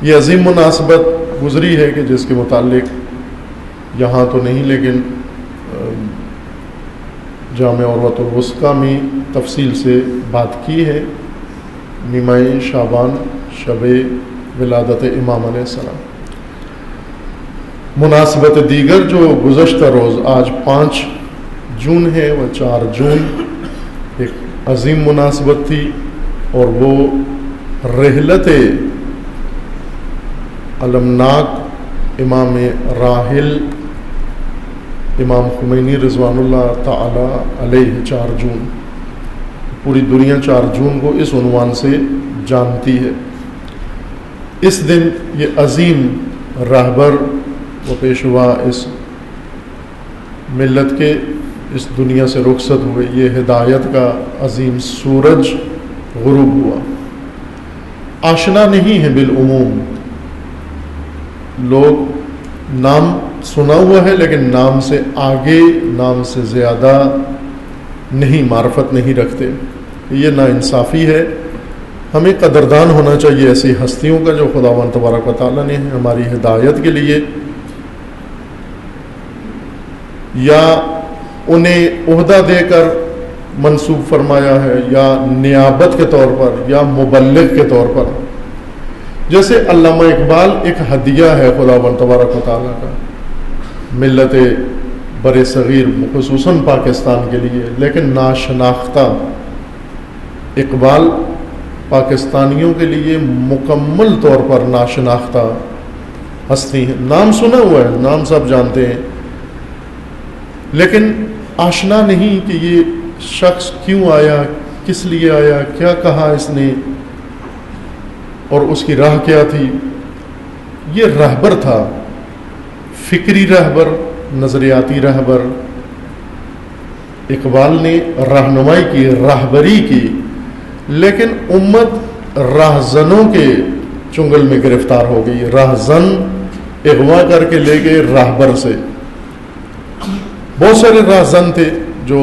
یہ عظیم مناسبت گزری ہے کہ جس کے متعلق یہاں تو نہیں لیکن جامع عروۃ الوثقی میں تفصیل سے بات کی ہے، نیمہ شعبان شب ولادت امام علیہ السلام۔ مناسبت دیگر جو گزشتہ روز آج 5 جون ہے وہ 4 جون ایک عظیم مناسبت تھی، اور وہ رحلت المناک امام راحل امام خمینی رضوان اللہ تعالی علیہ 4 جون، پوری دنیا 4 جون کو اس عنوان سے جانتی ہے۔ اس دن یہ عظیم رہبر و پیشوا اس ملت کے اس دنیا سے رخصت ہوئے، یہ ہدایت کا عظیم سورج غروب ہوا۔ آشنا نہیں ہے بالعموم، لوگ نام سنا ہوا ہے لیکن نام سے آگے، نام سے زیادہ نہیں، معرفت نہیں رکھتے۔ یہ ناانصافی ہے۔ ہمیں قدردان ہونا چاہیے ایسی ہستیوں کا جو خداوند تبارک و تعالیٰ نے ہماری ہدایت کے لیے یا انہیں عہدہ دے کر منسوب فرمایا ہے، یا نیابت کے طور پر، یا مبلغ کے طور پر۔ جیسے علامہ اقبال ایک ہدیہ ہے خداوند تبارک و تعالیٰ کا ملت بر صغیر خصوصاً پاکستان کے لیے، لیکن ناشناختہ۔ اقبال پاکستانیوں کے لیے مکمل طور پر ناشناختہ ہستی ہیں، نام سنا ہوا ہے، نام سب جانتے ہیں، لیکن آشنا نہیں کہ یہ شخص کیوں آیا، کس لیے آیا، کیا کہا اس نے، اور اس کی راہ کیا تھی۔ یہ رہبر تھا، فکری رہبر، نظریاتی رہبر۔ اقبال نے رہنمائی کی، رہبری کی، لیکن امت راہزنوں کے چنگل میں گرفتار ہو گئی۔ راہزن اغوا کر کے لے گئے راہبر سے۔ بہت سارے راہزن تھے جو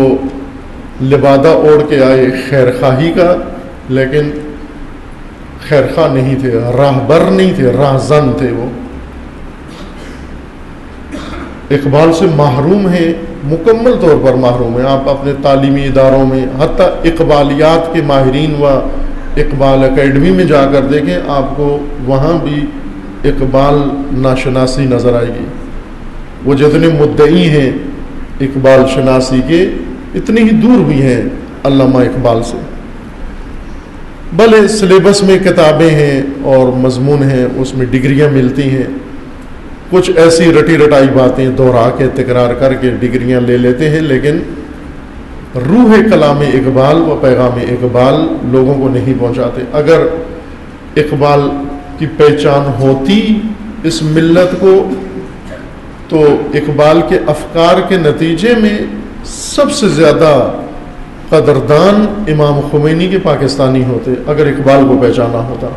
لبادہ اوڑھ کے آئے خیر خواہی کا، لیکن خیر خواہ نہیں تھے، راہبر نہیں تھے، راہزن تھے وہ۔ اقبال سے محروم ہیں، مکمل طور پر محروم ہیں۔ آپ اپنے تعلیمی اداروں میں حتیٰ اقبالیات کے ماہرین و اقبال اکیڈمی میں جا کر دیکھیں، آپ کو وہاں بھی اقبال ناشناسی نظر آئے گی۔ وہ جتنے مدعی ہیں اقبال شناسی کے، اتنے ہی دور بھی ہیں علامہ اقبال سے۔ بھلے سلیبس میں کتابیں ہیں اور مضمون ہیں، اس میں ڈگریاں ملتی ہیں، کچھ ایسی رٹی رٹائی باتیں دہرا کے تکرار کر کے ڈگریاں لے لیتے ہیں، لیکن روح کلام اقبال و پیغام اقبال لوگوں کو نہیں پہنچاتے۔ اگر اقبال کی پہچان ہوتی اس ملت کو تو اقبال کے افکار کے نتیجے میں سب سے زیادہ قدردان امام خمینی کے پاکستانی ہوتے اگر اقبال کو پہچانا ہوتا،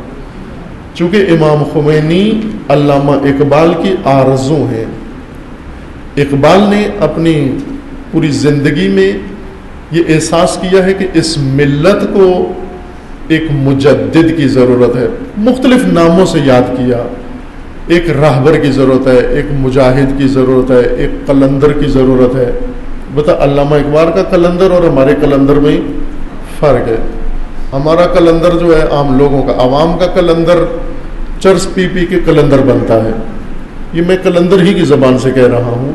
چونکہ امام خمینی علامہ اقبال کی آرزو ہیں۔ اقبال نے اپنی پوری زندگی میں یہ احساس کیا ہے کہ اس ملت کو ایک مجدد کی ضرورت ہے، مختلف ناموں سے یاد کیا، ایک راہبر کی ضرورت ہے، ایک مجاہد کی ضرورت ہے، ایک قلندر کی ضرورت ہے۔ بتا علامہ اقبال کا قلندر اور ہمارے قلندر میں فرق ہے۔ ہمارا قلندر جو ہے عام لوگوں کا، عوام کا قلندر چرس پی پی کے قلندر بنتا ہے۔ یہ میں قلندر ہی کی زبان سے کہہ رہا ہوں۔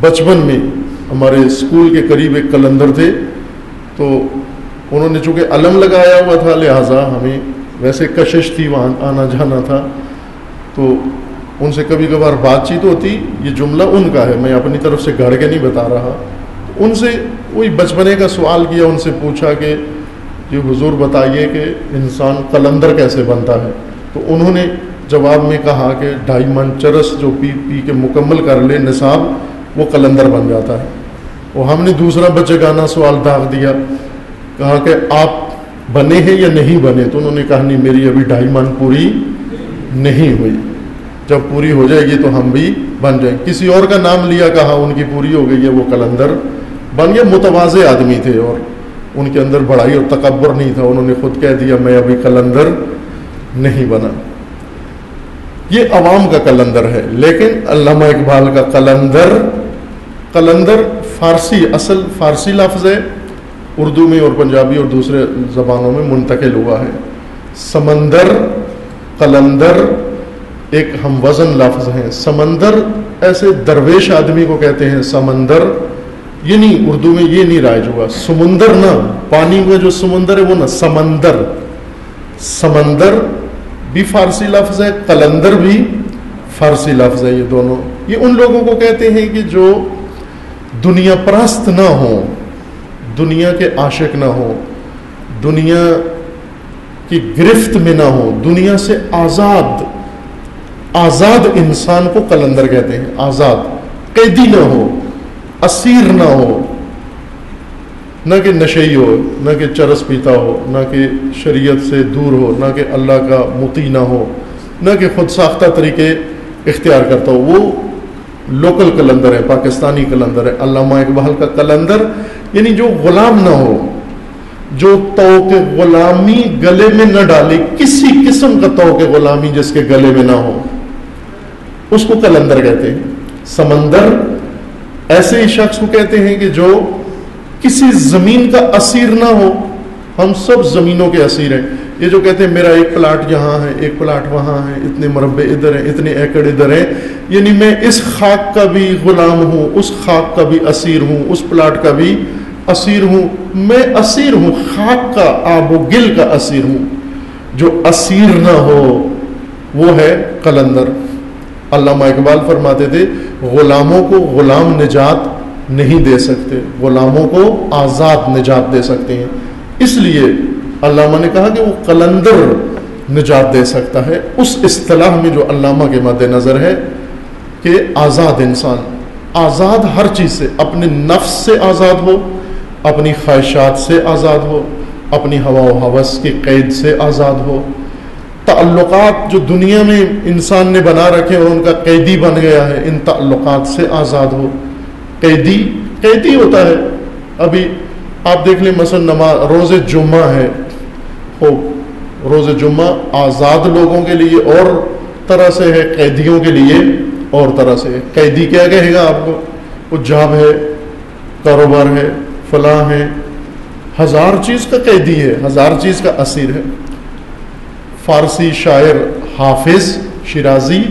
بچپن میں ہمارے اسکول کے قریب ایک قلندر تھے، تو انہوں نے چونکہ علم لگایا ہوا تھا لہٰذا ہمیں ویسے کشش تھی، وہاں آنا جانا تھا، تو ان سے کبھی کبھار بات چیت ہوتی۔ یہ جملہ ان کا ہے، میں اپنی طرف سے گھڑ کے نہیں بتا رہا۔ ان سے وہی بچپنے کا سوال کیا، ان سے پوچھا کہ یہ حضور بتائیے کہ انسان قلندر کیسے بنتا ہے؟ تو انہوں نے جواب میں کہا کہ 2.5 من چرس جو پی پی کے مکمل کر لے نصاب، وہ قلندر بن جاتا ہے۔ اور ہم نے دوسرا بچگانہ سوال داغ دیا، کہا کہ آپ بنے ہیں یا نہیں بنے؟ تو انہوں نے کہا نہیں، میری ابھی 2.5 من پوری نہیں ہوئی، جب پوری ہو جائے گی تو ہم بھی بن جائیں۔ کسی اور کا نام لیا، کہا ان کی پوری ہو گئی ہے، وہ قلندر بن گیا۔ متواضع آدمی تھے اور ان کے اندر بڑائی اور تکبر نہیں تھا، انہوں نے خود کہہ دیا میں ابھی قلندر نہیں بنا۔ یہ عوام کا قلندر ہے، لیکن علامہ اقبال کا قلندر فارسی، اصل فارسی لفظ ہے، اردو میں اور پنجابی اور دوسرے زبانوں میں منتقل ہوا ہے۔ سمندر، قلندر ایک ہم وزن لفظ ہیں۔ سمندر ایسے درویش آدمی کو کہتے ہیں سمندر، یہ نہیں، اردو میں یہ نہیں رائج ہوا۔ سمندر نہ، پانی میں جو سمندر ہے وہ نہ، سمندر۔ سمندر بھی فارسی لفظ ہے، قلندر بھی فارسی لفظ ہے۔ یہ دونوں، یہ ان لوگوں کو کہتے ہیں کہ جو دنیا پرست نہ ہو، دنیا کے عاشق نہ ہو، دنیا کی گرفت میں نہ ہو، دنیا سے آزاد انسان کو قلندر کہتے ہیں۔ آزاد، قیدی نہ ہو، اسیر نہ ہو، نہ کہ نشئی ہو، نہ کہ چرس پیتا ہو، نہ کہ شریعت سے دور ہو، نہ کہ اللہ کا مطیع نہ ہو، نہ کہ خود ساختہ طریقے اختیار کرتا ہو۔ وہ لوکل قلندر ہے، پاکستانی قلندر ہے۔ علامہ اقبال کا قلندر یعنی جو غلام نہ ہو، جو طوق غلامی گلے میں نہ ڈالے، کسی قسم کا طوق غلامی جس کے گلے میں نہ ہو، اس کو قلندر کہتے ہیں۔ سمندر ایسے ہی شخص کو کہتے ہیں کہ جو کسی زمین کا اسیر نہ ہو۔ ہم سب زمینوں کے اسیر ہیں۔ یہ جو کہتے ہیں میرا ایک پلاٹ یہاں ہے، ایک پلاٹ وہاں ہے، اتنے مربع ادھر ہیں، اتنے ایکڑ ادھر ہیں، یعنی میں اس خاک کا بھی غلام ہوں، اس خاک کا بھی اسیر ہوں، اس پلاٹ کا بھی اسیر ہوں۔ میں اسیر ہوں، خاک کا، آب و گل کا اسیر ہوں۔ جو اسیر نہ ہو وہ ہے قلندر۔ علامہ اقبال فرماتے تھے غلاموں کو غلام نجات نہیں دے سکتے، غلاموں کو آزاد نجات دے سکتے ہیں۔ اس لیے علامہ نے کہا کہ وہ قلندر نجات دے سکتا ہے، اس اصطلاح میں جو علامہ کے مد نظر ہے کہ آزاد انسان، آزاد ہر چیز سے، اپنے نفس سے آزاد ہو، اپنی خواہشات سے آزاد ہو، اپنی ہوا و ہوس کی قید سے آزاد ہو، تعلقات جو دنیا میں انسان نے بنا رکھے اور ان کا قیدی بن گیا ہے، ان تعلقات سے آزاد ہو۔ قیدی ہوتا ہے۔ ابھی آپ دیکھ لیں مثلا روز جمعہ ہے، روز جمعہ آزاد لوگوں کے لیے اور طرح سے ہے، قیدیوں کے لیے اور طرح سے ہے۔ قیدی کیا کہے گا آپ کو؟ وہ جاب ہے، کاروبار ہے، فلاں ہے، ہزار چیز کا قیدی ہے، ہزار چیز کا اسیر ہے۔ فارسی شاعر حافظ شیرازی،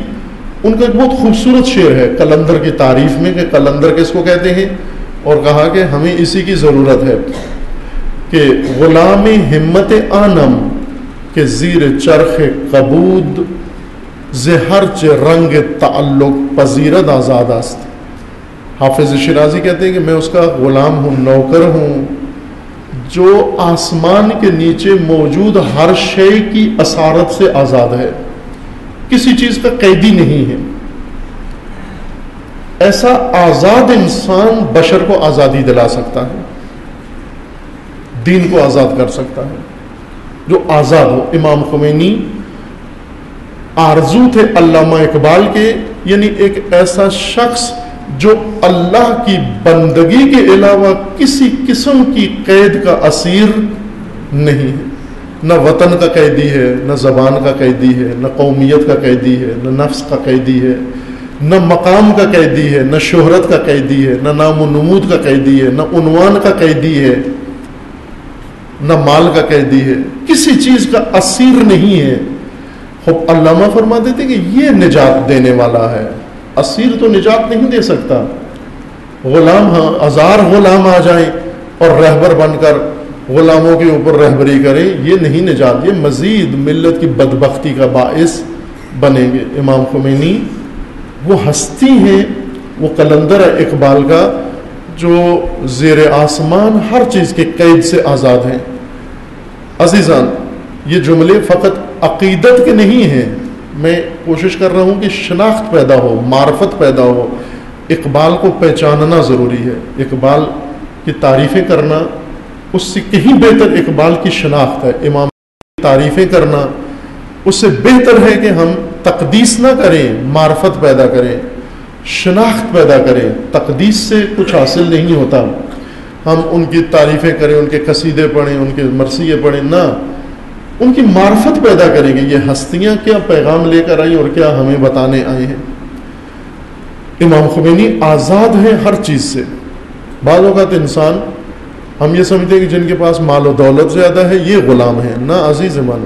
ان کا ایک بہت خوبصورت شعر ہے قلندر کی تعریف میں کہ قلندر کس کو کہتے ہیں، اور کہا کہ ہمیں اسی کی ضرورت ہے کہ غلام ہمت آنم کے زیر چرخ قبود زہرچ رنگ تعلق پذیرد آزاد است۔ حافظ شیرازی کہتے ہیں کہ میں اس کا غلام ہوں، نوکر ہوں، جو آسمان کے نیچے موجود ہر شے کی اسارت سے آزاد ہے، کسی چیز کا قیدی نہیں ہے۔ ایسا آزاد انسان بشر کو آزادی دلا سکتا ہے، دین کو آزاد کر سکتا ہے، جو آزاد ہو۔ امام خمینی آرزو تھے علامہ اقبال کے، یعنی ایک ایسا شخص جو اللہ کی بندگی کے علاوہ کسی قسم کی قید کا اسیر نہیں ہے، نہ وطن کا قیدی ہے، نہ زبان کا قیدی ہے، نہ قومیت کا قیدی ہے، نہ نفس کا قیدی ہے، نہ مقام کا قیدی ہے، نہ شہرت کا قیدی ہے، نہ نام و نمود کا قیدی ہے، نہ عنوان کا قیدی ہے، نہ مال کا قیدی ہے، کسی چیز کا اسیر نہیں ہے۔ علامہ فرماتے تھے کہ یہ نجات دینے والا ہے، اسیر تو نجات نہیں دے سکتا۔ غلام، ہاں، ہزار غلام آ جائیں اور رہبر بن کر غلاموں کے اوپر رہبری کریں، یہ نہیں نجات، یہ مزید ملت کی بدبختی کا باعث بنیں گے۔ امام خمینی وہ ہستی ہیں، وہ قلندر ہے اقبال کا، جو زیر آسمان ہر چیز کے قید سے آزاد ہیں۔ عزیزان، یہ جملے فقط عقیدت کے نہیں ہیں، میں کوشش کر رہا ہوں کہ شناخت پیدا ہو، معرفت پیدا ہو۔ اقبال کو پہچاننا ضروری ہے، اقبال کی تعریفیں کرنا اس سے کہیں بہتر اقبال کی شناخت ہے۔ امام کی تعریفیں کرنا اس سے بہتر ہے کہ ہم تقدیس نہ کریں، معرفت پیدا کریں، شناخت پیدا کریں۔ تقدیس سے کچھ حاصل نہیں ہوتا، ہم ان کی تعریفیں کریں، ان کے قصیدے پڑھیں، ان کے مرثیے پڑھیں، نہ، ان کی معرفت پیدا کریں گے یہ ہستیاں کیا پیغام لے کر آئی اور کیا ہمیں بتانے آئے ہیں۔ امام خمینی آزاد ہیں ہر چیز سے۔ بعض اوقات انسان، ہم یہ سمجھتے ہیں کہ جن کے پاس مال و دولت زیادہ ہے یہ غلام ہیں، نہ عزیز من،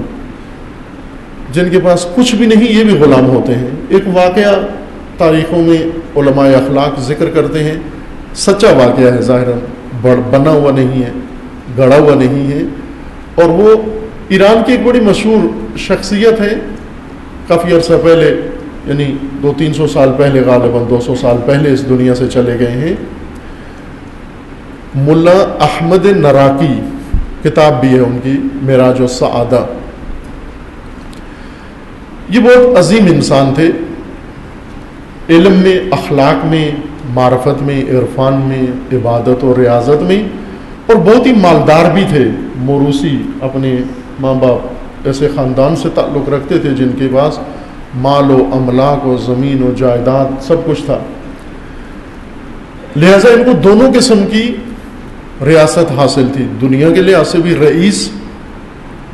جن کے پاس کچھ بھی نہیں یہ بھی غلام ہوتے ہیں۔ ایک واقعہ تاریخوں میں علماء اخلاق ذکر کرتے ہیں، سچا واقعہ ہے، ظاہراً بنا ہوا نہیں ہے، گڑا ہوا نہیں ہے، اور وہ ایران کی ایک بڑی مشہور شخصیت ہے، کافی عرصہ پہلے، یعنی 200-300 سال پہلے، غالباً 200 سال پہلے اس دنیا سے چلے گئے ہیں۔ ملا احمد نراقی، کتاب بھی ہے ان کی، معراج السعادہ۔ یہ بہت عظیم انسان تھے، علم میں، اخلاق میں، معرفت میں، عرفان میں، عبادت و ریاضت میں، اور بہت ہی مالدار بھی تھے، موروثی، اپنے ماں باپ ایسے خاندان سے تعلق رکھتے تھے جن کے پاس مال و املاک و زمین و جائیداد سب کچھ تھا، لہذا ان کو دونوں قسم کی ریاست حاصل تھی، دنیا کے لحاظ سے بھی رئیس،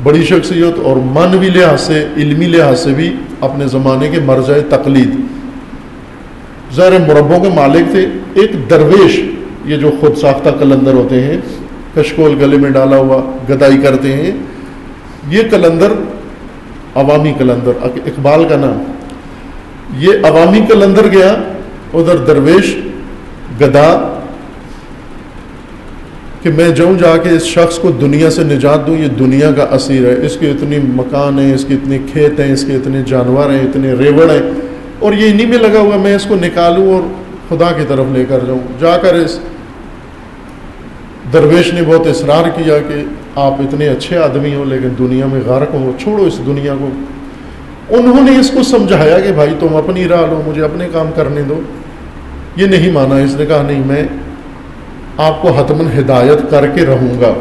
بڑی شخصیت، اور معنوی لحاظ سے، علمی لحاظ سے بھی اپنے زمانے کے مرجع تقلید، ظاہر مربوں کے مالک تھے۔ ایک درویش، یہ جو خود ساختہ قلندر ہوتے ہیں، کشکول گلے میں ڈالا ہوا گدائی کرتے ہیں، یہ قلندر عوامی قلندر، اقبال کا نام، یہ عوامی قلندر گیا، ادھر درویش گدا، کہ میں جاؤں جا کے اس شخص کو دنیا سے نجات دوں، یہ دنیا کا اسیر ہے، اس کے اتنی مکان ہیں، اس کے اتنے کھیت ہیں، اس کے اتنے جانور ہیں، اتنے ریوڑ ہیں، اور یہ انہی میں لگا ہوا، میں اس کو نکالوں اور خدا کی طرف لے کر جاؤں۔ جا کر اس درویش نے بہت اصرار کیا کہ آپ اتنے اچھے آدمی ہو لیکن دنیا میں غرق ہو، چھوڑو اس دنیا کو۔ انہوں نے اس کو سمجھایا کہ بھائی تم اپنی راہ لو، مجھے اپنے کام کرنے دو۔ یہ نہیں مانا، اس نے کہا نہیں، میں آپ کو حتماً ہدایت کر کے رہوں گا۔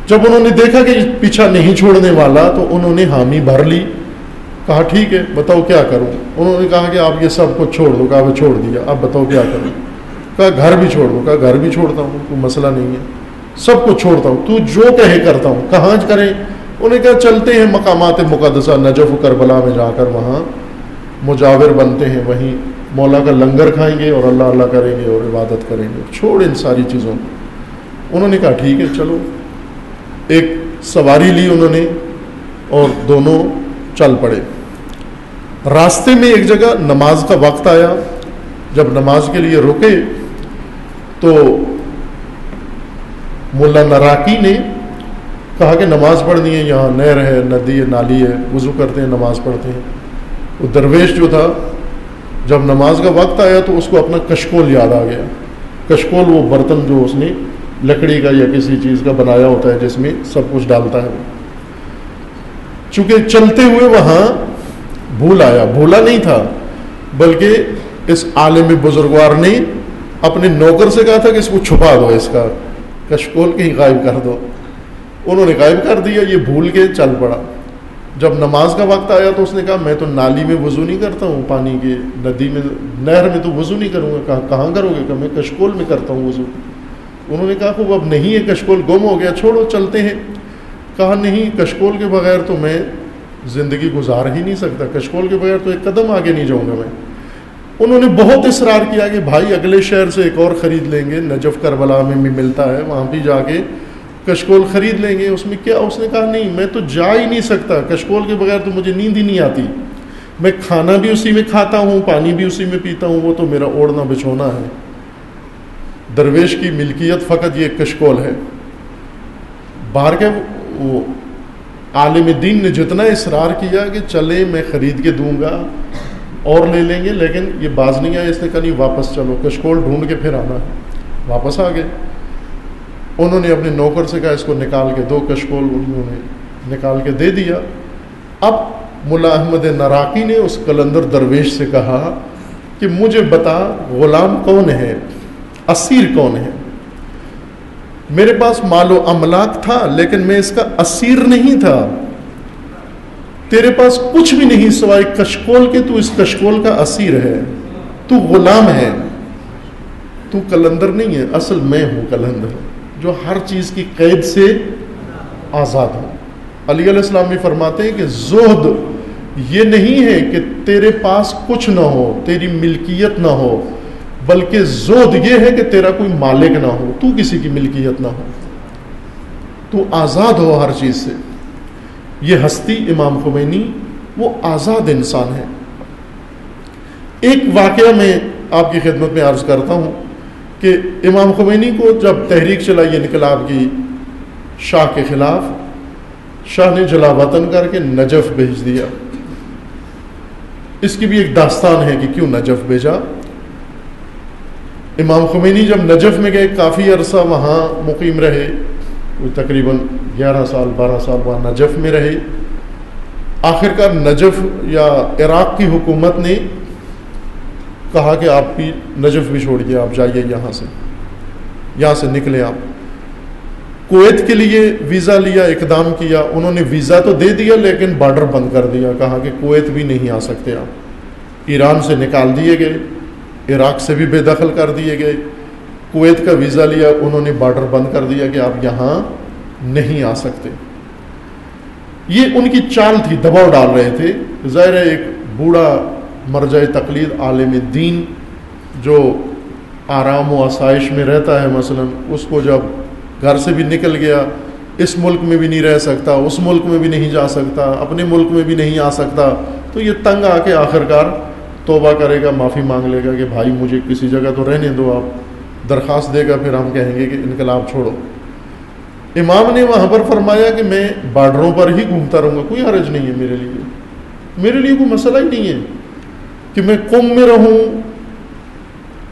جب انہوں نے دیکھا کہ پیچھا نہیں چھوڑنے والا تو انہوں نے حامی بھر لی، کہا ٹھیک ہے بتاؤ کیا کروں۔ انہوں نے کہا کہ آپ یہ سب کچھ چھوڑ دو، کہا وہ چھوڑ دیا، اب بتاؤ کیا کروں۔ کہا گھر بھی چھوڑ دو، کہا گھر بھی چھوڑتا ہوں، کوئی مسئلہ نہیں ہے، سب کچھ چھوڑتا ہوں، تو جو کہے کرتا ہوں۔ کہاں کریں؟ انہوں نے کہا چلتے ہیں مقامات مقدسہ نجف و کربلا میں جا کر وہاں مجاور بنتے ہیں، وہیں مولا کا لنگر کھائیں گے اور اللہ اللہ کریں گے اور عبادت کریں گے، چھوڑ ان ساری چیزوں کو۔ انہوں نے کہا ٹھیک ہے چلو، ایک سواری لی انہوں نے اور دونوں چل پڑے۔ راستے میں ایک جگہ نماز کا وقت آیا، جب نماز کے لیے رکے تو ملا نراقی نے کہا کہ نماز پڑھنی ہے، یہاں نہر ہے، ندی ہے، نالی ہے، وضو کرتے ہیں، نماز پڑھتے ہیں۔ وہ درویش جو تھا جب نماز کا وقت آیا تو اس کو اپنا کشکول یاد آ گیا۔ کشکول وہ برتن جو اس نے لکڑی کا یا کسی چیز کا بنایا ہوتا ہے جس میں سب کچھ ڈالتا ہے، چونکہ چلتے ہوئے وہاں بھول آیا، بھولا نہیں تھا بلکہ اس عالم بزرگوار نے اپنے نوکر سے کہا تھا کہ اس کو چھپا دو، اس کا کشکول کہیں غائب کر دو. انہوں نے غائب کر دیا، یہ بھول کے چل پڑا. جب نماز کا وقت آیا تو اس نے کہا میں تو نالی میں وضو نہیں کرتا ہوں، پانی کے ندی میں نہر میں تو وضو نہیں کروں گا. کہا کہاں کرو گے؟ کہ میں کشکول میں کرتا ہوں وضو. انہوں نے کہا خوب اب نہیں ہے، کشکول گم ہو گیا، چھوڑو چلتے ہیں. کہا نہیں، کشکول کے بغیر تو میں زندگی گزار ہی نہیں سکتا، کشکول کے بغیر تو ایک قدم آگے نہیں جاؤں گا میں. انہوں نے بہت اصرار کیا کہ بھائی اگلے شہر سے ایک اور خرید لیں گے، نجف کربلا میں بھی ملتا ہے، وہاں بھی جا کے کشکول خرید لیں گے، اس میں کیا. اس نے کہا نہیں، میں تو جا ہی نہیں سکتا، کشکول کے بغیر تو مجھے نیند ہی نہیں آتی. میں کھانا بھی اسی میں کھاتا ہوں، پانی بھی اسی میں پیتا ہوں، وہ تو میرا اوڑھنا بچھونا ہے. درویش کی ملکیت فقط یہ کشکول ہے. باہر کے وہ عالم دین نے جتنا اصرار کیا کہ چلے میں خرید کے دوں گا اور لے لیں گے، لیکن یہ باز نہیں آیا. اس نے کہا نہیں واپس چلو، کشکول ڈھونڈ کے پھر آنا ہے. واپس آ گئے. انہوں نے اپنے نوکر سے کہا اس کو نکال کے دو. کشکول انہوں نے نکال کے دے دیا. اب ملا احمد نراقی نے اس قلندر درویش سے کہا کہ مجھے بتا غلام کون ہے، اسیر کون ہے؟ میرے پاس مال و املاک تھا لیکن میں اس کا اسیر نہیں تھا. تیرے پاس کچھ بھی نہیں سوائے کشکول کے، تو اس کشکول کا اسیر ہے، تو غلام ہے، تو قلندر نہیں ہے. اصل میں ہوں قلندر، جو ہر چیز کی قید سے آزاد ہوں. علی علیہ السلام بھی فرماتے ہیں کہ زہد یہ نہیں ہے کہ تیرے پاس کچھ نہ ہو، تیری ملکیت نہ ہو، بلکہ زہد یہ ہے کہ تیرا کوئی مالک نہ ہو، تو کسی کی ملکیت نہ ہو، تو آزاد ہو ہر چیز سے. یہ ہستی امام خمینی وہ آزاد انسان ہے. ایک واقعہ میں آپ کی خدمت میں عرض کرتا ہوں کہ امام خمینی کو جب تحریک چلائی انقلاب کی شاہ کے خلاف، شاہ نے جلا وطن کر کے نجف بھیج دیا. اس کی بھی ایک داستان ہے کہ کیوں نجف بھیجا. امام خمینی جب نجف میں گئے، کافی عرصہ وہاں مقیم رہے، تقریباً 11 سال 12 سال وہاں نجف میں رہے. آخرکار نجف یا عراق کی حکومت نے کہا کہ آپ بھی نجف بھی چھوڑیے، آپ جائیے یہاں سے نکلے. آپ کویت کے لیے ویزا لیا، اقدام کیا، انہوں نے ویزا تو دے دیا لیکن بارڈر بند کر دیا، کہا کہ کویت بھی نہیں آ سکتے آپ. ایران سے نکال دیے گئے، عراق سے بھی بے دخل کر دیے گئے. کویت کا ویزا لیا، انہوں نے بارڈر بند کر دیا کہ آپ یہاں نہیں آ سکتے. یہ ان کی چال تھی، دباؤ ڈال رہے تھے. ظاہر ہے ایک بوڑھا مرجع تقلید عالم دین جو آرام و آسائش میں رہتا ہے، مثلا اس کو جب گھر سے بھی نکل گیا، اس ملک میں بھی نہیں رہ سکتا، اس ملک میں بھی نہیں جا سکتا، اپنے ملک میں بھی نہیں آ سکتا، تو یہ تنگ آ کے آخرکار توبہ کرے گا، معافی مانگ لے گا کہ بھائی مجھے کسی جگہ تو رہنے دو. آپ درخواست دے گا، پھر ہم کہیں گے کہ انقلاب چھوڑو. امام نے وہاں پر فرمایا کہ میں بارڈروں پر ہی گھومتا رہوں گا، کوئی حرج نہیں ہے میرے لیے کوئی مسئلہ ہی نہیں ہے کہ میں قم میں رہوں،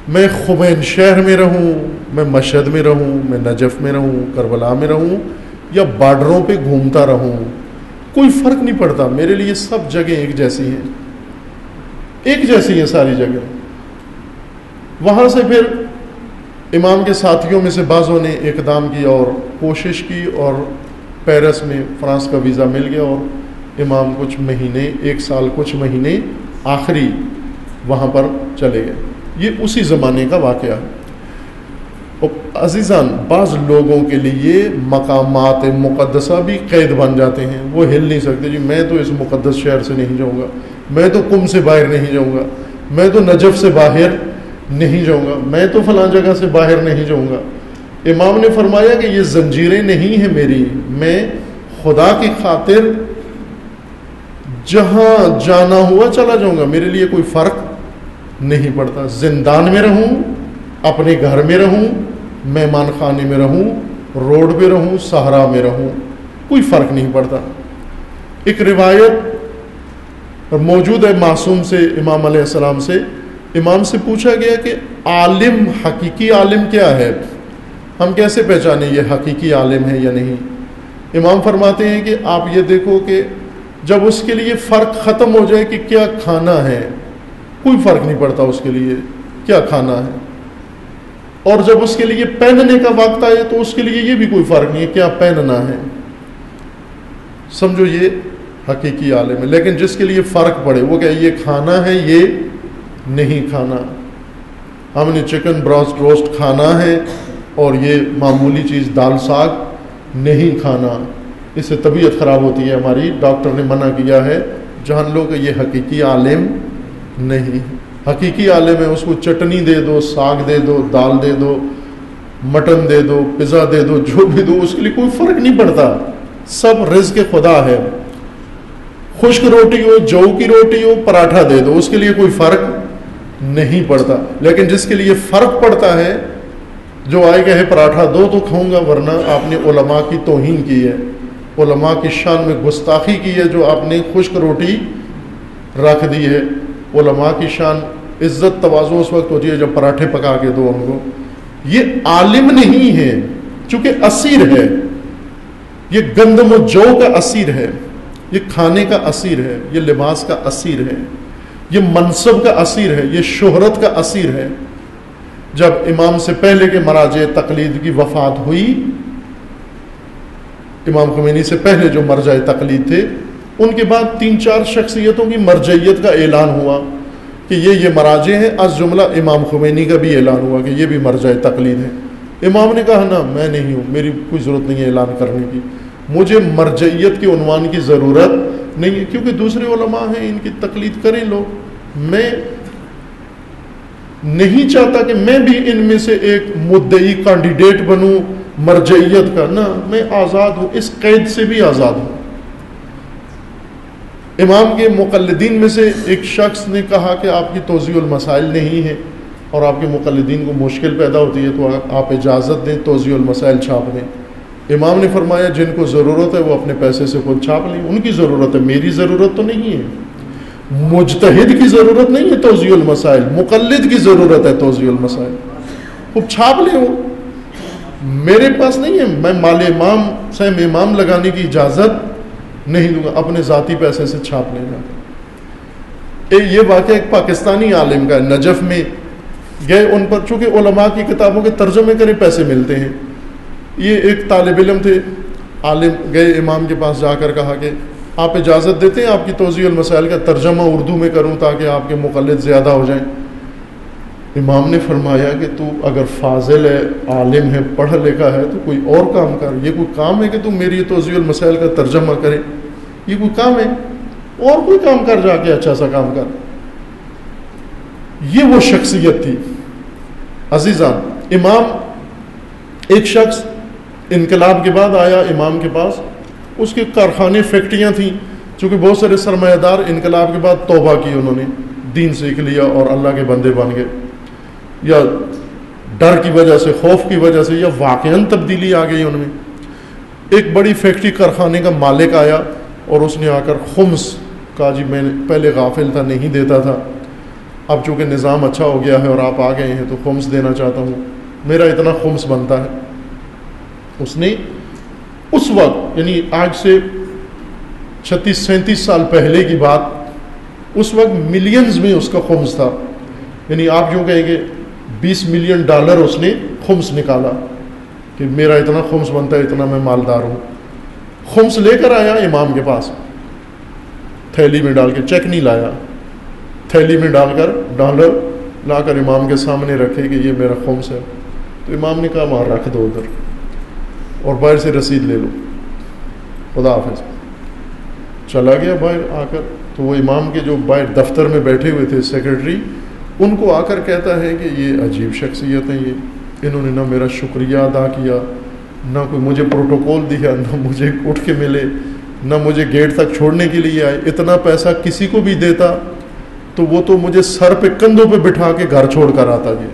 میں خمین شہر میں رہوں، میں مشہد میں رہوں، میں نجف میں رہوں، کربلا میں رہوں، یا بارڈروں پہ گھومتا رہوں، کوئی فرق نہیں پڑتا. میرے لیے سب جگہیں ایک جیسی ہیں، ایک جیسی ہیں ساری جگہ. وہاں سے پھر امام کے ساتھیوں میں سے بعضوں نے اقدام کیا اور کوشش کی، اور پیرس میں فرانس کا ویزا مل گیا، اور امام کچھ مہینے، 1 سال کچھ مہینے آخری وہاں پر چلے گئے. یہ اسی زمانے کا واقعہ ہے. عزیزان، بعض لوگوں کے لیے مقامات مقدسہ بھی قید بن جاتے ہیں، وہ ہل نہیں سکتے. جی میں تو اس مقدس شہر سے نہیں جاؤں گا، میں تو قم سے باہر نہیں جاؤں گا، میں تو نجف سے باہر نہیں جاؤں گا، میں تو فلاں جگہ سے باہر نہیں جاؤں گا. امام نے فرمایا کہ یہ زنجیریں نہیں ہیں میری، میں خدا کی خاطر جہاں جانا ہوا چلا جاؤں گا، میرے لیے کوئی فرق نہیں پڑتا. زندان میں رہوں، اپنے گھر میں رہوں، مہمان خانے میں رہوں، روڈ پہ رہوں، صحرا میں رہوں، کوئی فرق نہیں پڑتا. ایک روایت موجود ہے معصوم سے، امام علیہ السلام سے. امام سے پوچھا گیا کہ عالم، حقیقی عالم کیا ہے؟ ہم کیسے پہچانیں یہ حقیقی عالم ہے یا نہیں؟ امام فرماتے ہیں کہ آپ یہ دیکھو کہ جب اس کے لیے فرق ختم ہو جائے کہ کیا کھانا ہے، کوئی فرق نہیں پڑتا اس کے لیے کیا کھانا ہے، اور جب اس کے لیے پہننے کا وقت آئے تو اس کے لیے یہ بھی کوئی فرق نہیں ہے کیا پہننا ہے. سمجھو یہ حقیقی عالم ہے. لیکن جس کے لیے فرق پڑے وہ کہ یہ کھانا ہے یہ نہیں کھانا، ہم نے چکن براسٹ روسٹ کھانا ہے اور یہ معمولی چیز دال ساگ نہیں کھانا، اس سے طبیعت خراب ہوتی ہے ہماری، ڈاکٹر نے منع کیا ہے. جان لو کہ یہ حقیقی عالم نہیں. حقیقی عالم ہے، اس کو چٹنی دے دو، ساگ دے دو، دال دے دو، مٹن دے دو، پزا دے دو، جو بھی دو، اس کے لیے کوئی فرق نہیں پڑتا، سب رزق خدا ہے. خشک روٹی ہو، جو کی روٹی ہو، پراٹھا دے دو، اس کے لیے کوئی فرق نہیں پڑتا. لیکن جس کے لیے فرق پڑتا ہے، جو آئے گا ہے پراٹھا دو تو کھاؤں گا، ورنہ آپ نے علماء کی توہین کی ہے، علماء کی شان میں گستاخی کی ہے جو آپ نے خشک روٹی رکھ دی ہے. علماء کی شان عزت تواضع اس وقت ہوتی ہے جب پراٹھے پکا کے دو ہم کو. یہ عالم نہیں ہے، چونکہ اسیر ہے، یہ گندم و جو کا اسیر ہے، یہ کھانے کا اسیر ہے، یہ لباس کا اسیر ہے، یہ منصب کا اسیر ہے، یہ شہرت کا اسیر ہے. جب امام سے پہلے کے مراجع تقلید کی وفات ہوئی، امام خمینی سے پہلے جو مرجع تقلید تھے، ان کے بعد 3-4 شخصیتوں کی مرجعیت کا اعلان ہوا کہ یہ مراجع ہیں، از جملہ امام خمینی کا بھی اعلان ہوا کہ یہ بھی مرجع تقلید ہے. امام نے کہا نہ میں نہیں ہوں، میری کوئی ضرورت نہیں ہے اعلان کرنے کی، مجھے مرجعیت کے عنوان کی ضرورت نہیں ہے، کیونکہ دوسرے علماء ہیں ان کی تقلید کریں لوگ، میں نہیں چاہتا کہ میں بھی ان میں سے ایک مدعی کینڈیڈیٹ بنوں مرجعیت کا. نہ، میں آزاد ہوں، اس قید سے بھی آزاد ہوں. امام کے مقلدین میں سے ایک شخص نے کہا کہ آپ کی توضیح المسائل نہیں ہے اور آپ کے مقلدین کو مشکل پیدا ہوتی ہے، تو آپ اجازت دیں توضیح المسائل چھاپ دیں. امام نے فرمایا جن کو ضرورت ہے وہ اپنے پیسے سے خود چھاپ لیں، ان کی ضرورت ہے، میری ضرورت تو نہیں ہے. مجتہد کی ضرورت نہیں ہے توضیح المسائل، مقلد کی ضرورت ہے توضیح المسائل، خوب چھاپ لیں. وہ میرے پاس نہیں ہے، میں مال امام سے امام لگانے کی اجازت نہیں دوں گا، اپنے ذاتی پیسے سے چھاپ لے گا. یہ واقعہ ایک پاکستانی عالم کا ہے، نجف میں گئے، ان پر چونکہ علماء کی کتابوں کے ترجمے کرے پیسے ملتے ہیں. یہ ایک طالب علم تھے، عالم گئے امام کے پاس، جا کر کہا کہ آپ اجازت دیتے ہیں آپ کی توضیح المسائل کا ترجمہ اردو میں کروں تاکہ آپ کے مقلد زیادہ ہو جائیں. امام نے فرمایا کہ تو اگر فاضل ہے، عالم ہے، پڑھا لکھا ہے تو کوئی اور کام کر. یہ کوئی کام ہے کہ تم میری توضیح المسائل کا ترجمہ کرے؟ یہ کوئی کام ہے؟ اور کوئی کام کر، جا کے اچھا سا کام کر. یہ وہ شخصیت تھی. عزیزان، امام، ایک شخص انقلاب کے بعد آیا امام کے پاس، اس کے کارخانے فیکٹریاں تھیں، چونکہ بہت سارے سرمایہ دار انقلاب کے بعد توبہ کی، انہوں نے دین سیکھ لیا اور اللہ کے بندے بن گئے، یا ڈر کی وجہ سے، خوف کی وجہ سے، یا واقعاً تبدیلی آ گئی ان میں. ایک بڑی فیکٹری کارخانے کا مالک آیا اور اس نے آ کر خمس کہا، جی میں پہلے غافل تھا، نہیں دیتا تھا، اب چونکہ نظام اچھا ہو گیا ہے اور آپ آ گئے ہیں تو خمس دینا چاہتا ہوں، میرا اتنا خمس بنتا ہے. اس نے اس وقت، یعنی آج سے 36-37 سال پہلے کی بات، اس وقت ملینز میں اس کا خمس تھا، یعنی آپ یوں کہیں گے $20 ملین اس نے خمس نکالا کہ میرا اتنا خمس بنتا ہے، اتنا میں مالدار ہوں. خمس لے کر آیا امام کے پاس، تھیلی میں ڈال کے، چیک نہیں لایا، تھیلی میں ڈال کر ڈالر لا کر امام کے سامنے رکھے کہ یہ میرا خمس ہے. تو امام نے کہا وہاں رکھ دو ادھر، اور باہر سے رسید لے لو، خدا حافظ. چلا گیا باہر آ کر، تو وہ امام کے جو باہر دفتر میں بیٹھے ہوئے تھے سیکرٹری، ان کو آ کر کہتا ہے کہ یہ عجیب شخصیت ہیں، یہ انہوں نے نہ میرا شکریہ ادا کیا، نہ کوئی مجھے پروٹوکول دیا، نہ مجھے اٹھ کے ملے، نہ مجھے گیٹ تک چھوڑنے کے لیے آئے. اتنا پیسہ کسی کو بھی دیتا تو وہ تو مجھے سر پہ کندھوں پہ بٹھا کے گھر چھوڑ کر آتا، جی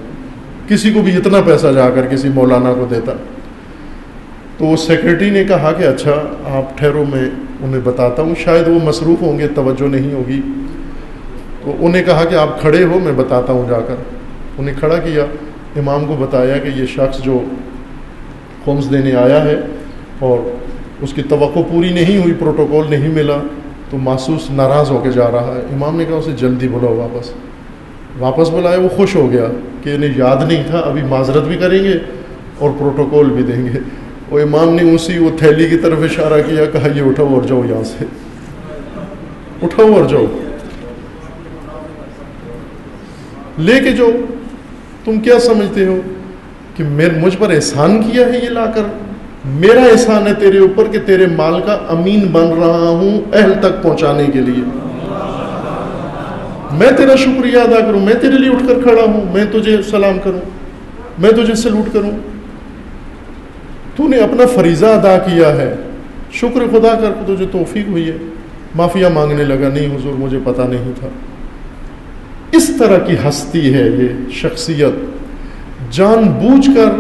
کسی کو بھی اتنا پیسہ جا کر کسی مولانا کو دیتا. تو وہ سیکرٹری نے کہا کہ اچھا آپ ٹھہرو، میں انہیں بتاتا ہوں، شاید وہ مصروف ہوں گے، توجہ نہیں ہوگی. تو انہیں کہا کہ آپ کھڑے ہو، میں بتاتا ہوں. جا کر انہیں کھڑا کیا، امام کو بتایا کہ یہ شخص جو خمس دینے آیا ہے اور اس کی توقع پوری نہیں ہوئی، پروٹوکول نہیں ملا، تو محسوس ناراض ہو کے جا رہا ہے. امام نے کہا اسے جلدی بلاؤ واپس. واپس بلایا، وہ خوش ہو گیا کہ انہیں یاد نہیں تھا، ابھی معذرت بھی کریں گے اور پروٹوکول بھی دیں گے. وہ امام نے وہ تھیلی کی طرف اشارہ کیا، کہا یہ اٹھاؤ اور جاؤ، یہاں سے اٹھاؤ اور جاؤ، لے کے جاؤ. تم کیا سمجھتے ہو کہ مجھ پر احسان کیا ہے یہ لا کر؟ میرا احسان ہے تیرے اوپر کہ تیرے مال کا امین بن رہا ہوں اہل تک پہنچانے کے لیے. میں تیرا شکریہ ادا کروں، میں تیرے لیے اٹھ کر کھڑا ہوں، میں تجھے سلام کروں، میں تجھے سلوٹ کروں. تو نے اپنا فریضہ ادا کیا ہے، شکر خدا کر، تجھے توفیق ہوئی ہے. معافیا مانگنے لگا، نہیں حضور مجھے پتہ نہیں تھا. اس طرح کی ہستی ہے یہ شخصیت. جان بوجھ کر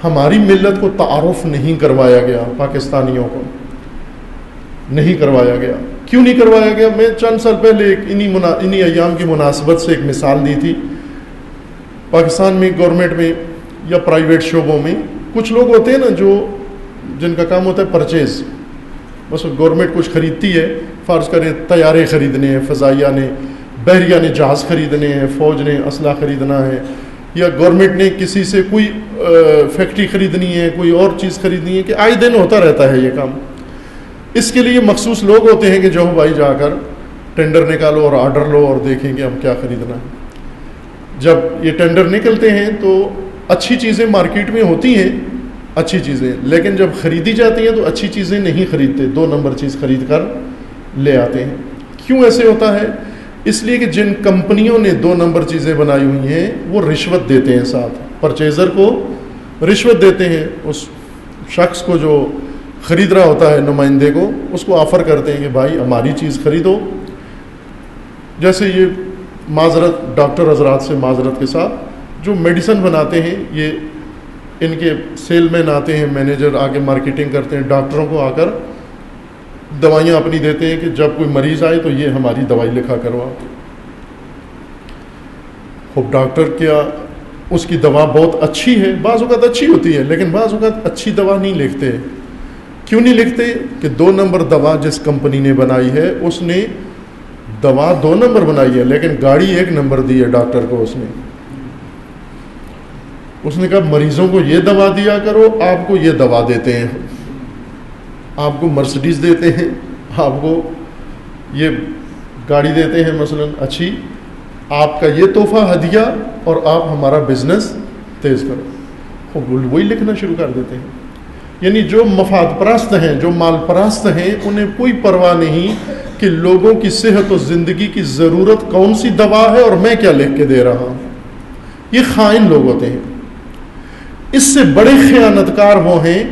ہماری ملت کو تعارف نہیں کروایا گیا، پاکستانیوں کو نہیں کروایا گیا. کیوں نہیں کروایا گیا؟ میں چند سال پہلے انہی ایام کی مناسبت سے ایک مثال دی تھی. پاکستان میں گورنمنٹ میں یا پرائیویٹ شعبوں میں کچھ لوگ ہوتے ہیں نا جن کا کام ہوتا ہے پرچیز. بس گورنمنٹ کچھ خریدتی ہے، فرض کریں طیارے خریدنے ہیں، فضائیہ نے، بحریہ نے جہاز خریدنے ہیں، فوج نے اسلحہ خریدنا ہے، یا گورنمنٹ نے کسی سے کوئی فیکٹری خریدنی ہے، کوئی اور چیز خریدنی ہے، کہ آئے دن ہوتا رہتا ہے یہ کام. اس کے لیے مخصوص لوگ ہوتے ہیں کہ جو بھائی جا کر ٹینڈر نکالو اور آرڈر لو اور دیکھیں کہ ہم کیا خریدنا ہے. جب یہ ٹینڈر نکلتے ہیں تو اچھی چیزیں مارکیٹ میں ہوتی ہیں، اچھی چیزیں، لیکن جب خریدی جاتی ہیں تو اچھی چیزیں نہیں خریدتے، 2 نمبر چیز خرید کر لے آتے ہیں. کیوں ایسے ہوتا ہے؟ اس لیے کہ جن کمپنیوں نے 2 نمبر چیزیں بنائی ہوئی ہیں وہ رشوت دیتے ہیں، ساتھ پرچیزر کو رشوت دیتے ہیں. اس شخص کو جو خرید رہا ہوتا ہے، نمائندے کو، اس کو آفر کرتے ہیں کہ بھائی ہماری چیز خریدو. جیسے یہ معذرت، ڈاکٹر حضرات سے معذرت کے ساتھ، جو میڈیسن بناتے ہیں، یہ ان کے سیل مین آتے ہیں، مینیجر آ کے مارکیٹنگ کرتے ہیں، ڈاکٹروں کو آ کر دوائیاں اپنی دیتے ہیں کہ جب کوئی مریض آئے تو یہ ہماری دوائی لکھا کروا. خوب ڈاکٹر کیا اس کی دوا بہت اچھی ہے، بعض اوقات اچھی ہوتی ہے، لیکن بعض اوقات اچھی دوا نہیں لکھتے. کیوں نہیں لکھتے؟ کہ 2 نمبر دوا جس کمپنی نے بنائی ہے، اس نے دوا 2 نمبر بنائی ہے، لیکن گاڑی 1 نمبر دی ہے ڈاکٹر کو. اس نے کہا مریضوں کو یہ دوا دیا کرو، آپ کو یہ دوا دیتے ہیں، آپ کو مرسڈیز دیتے ہیں، آپ کو یہ گاڑی دیتے ہیں مثلا اچھی، آپ کا یہ تحفہ ہدیہ، اور آپ ہمارا بزنس تیز کرو. وہی لکھنا شروع کر دیتے ہیں. یعنی جو مفاد پرست ہیں، جو مال پرست ہیں، انہیں کوئی پرواہ نہیں کہ لوگوں کی صحت و زندگی کی ضرورت کون سی دوا ہے اور میں کیا لکھ کے دے رہا ہوں. یہ خائن لوگ ہوتے ہیں. اس سے بڑے خیانتکار وہ ہیں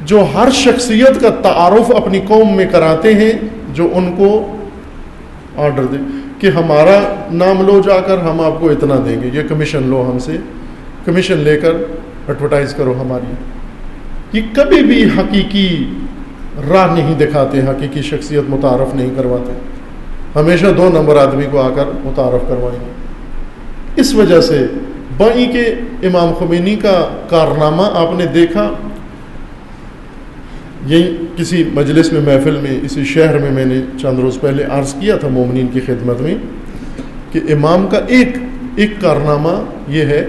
جو ہر شخصیت کا تعارف اپنی قوم میں کراتے ہیں، جو ان کو آرڈر دے کہ ہمارا نام لو جا کر، ہم آپ کو اتنا دیں گے، یہ کمیشن لو، ہم سے کمیشن لے کر ایڈورٹائز کرو ہماری. یہ کبھی بھی حقیقی راہ نہیں دکھاتے، حقیقی شخصیت متعارف نہیں کرواتے، ہمیشہ 2 نمبر آدمی کو آ کر متعارف کروائیں گے. اس وجہ سے بائیں کے امام خمینی کا کارنامہ آپ نے دیکھا. یہی کسی مجلس میں، محفل میں، اسی شہر میں نے چند روز پہلے عرض کیا تھا مومنین کی خدمت میں کہ امام کا ایک کارنامہ یہ ہے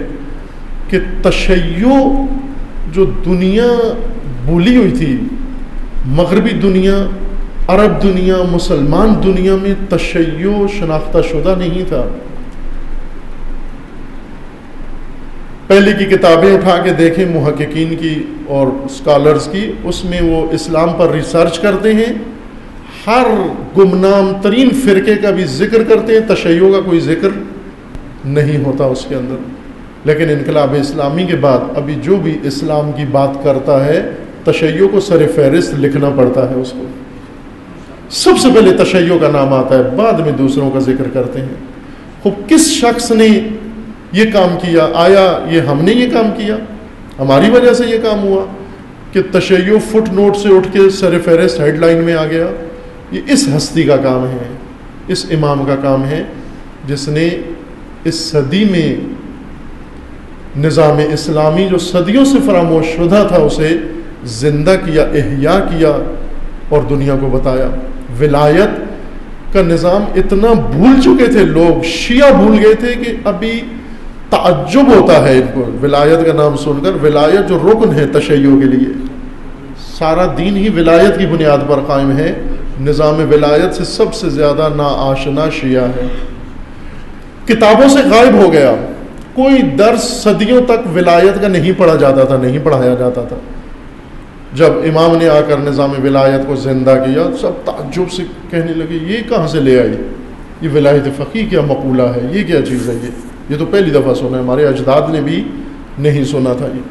کہ تشیع جو دنیا بھولی ہوئی تھی، مغربی دنیا، عرب دنیا، مسلمان دنیا میں تشیع شناختہ شدہ نہیں تھا. پہلے کی کتابیں اٹھا کے دیکھیں محققین کی اور اسکالرز کی، اس میں وہ اسلام پر ریسرچ کرتے ہیں، ہر گمنام ترین فرقے کا بھی ذکر کرتے ہیں، تشیع کا کوئی ذکر نہیں ہوتا اس کے اندر. لیکن انقلاب اسلامی کے بعد ابھی جو بھی اسلام کی بات کرتا ہے، تشیع کو سر فہرست لکھنا پڑتا ہے. اس کو سب سے پہلے تشیع کا نام آتا ہے، بعد میں دوسروں کا ذکر کرتے ہیں. خوب کس شخص نے یہ کام کیا؟ آیا یہ ہم نے یہ کام کیا؟ ہماری وجہ سے یہ کام ہوا کہ تشیع فٹ نوٹ سے اٹھ کے سر فہرست ہیڈ لائن میں آ گیا؟ یہ اس ہستی کا کام ہے، اس امام کا کام ہے جس نے اس صدی میں نظام اسلامی جو صدیوں سے فراموش شدہ تھا اسے زندہ کیا، احیاء کیا اور دنیا کو بتایا. ولایت کا نظام اتنا بھول چکے تھے لوگ، شیعہ بھول گئے تھے کہ ابھی تعجب ہوتا ہے ان کو ولایت کا نام سن کر۔ ولایت جو رکن ہے تشیع کے لیے، سارا دین ہی ولایت کی بنیاد پر قائم ہے، نظام ولایت سے سب سے زیادہ ناآشنا شیعہ ہے۔ کتابوں سے غائب ہو گیا، کوئی درس صدیوں تک ولایت کا نہیں پڑھا جاتا تھا، نہیں پڑھایا جاتا تھا۔ جب امام نے آ کر نظام ولایت کو زندہ کیا، سب تعجب سے کہنے لگے یہ کہاں سے لے آئی، یہ ولایت فقیہ کیا مقولہ ہے، یہ کیا چیز ہے، یہ تو پہلی دفعہ سنا ہے، ہمارے اجداد نے بھی نہیں سنا تھا۔ یہ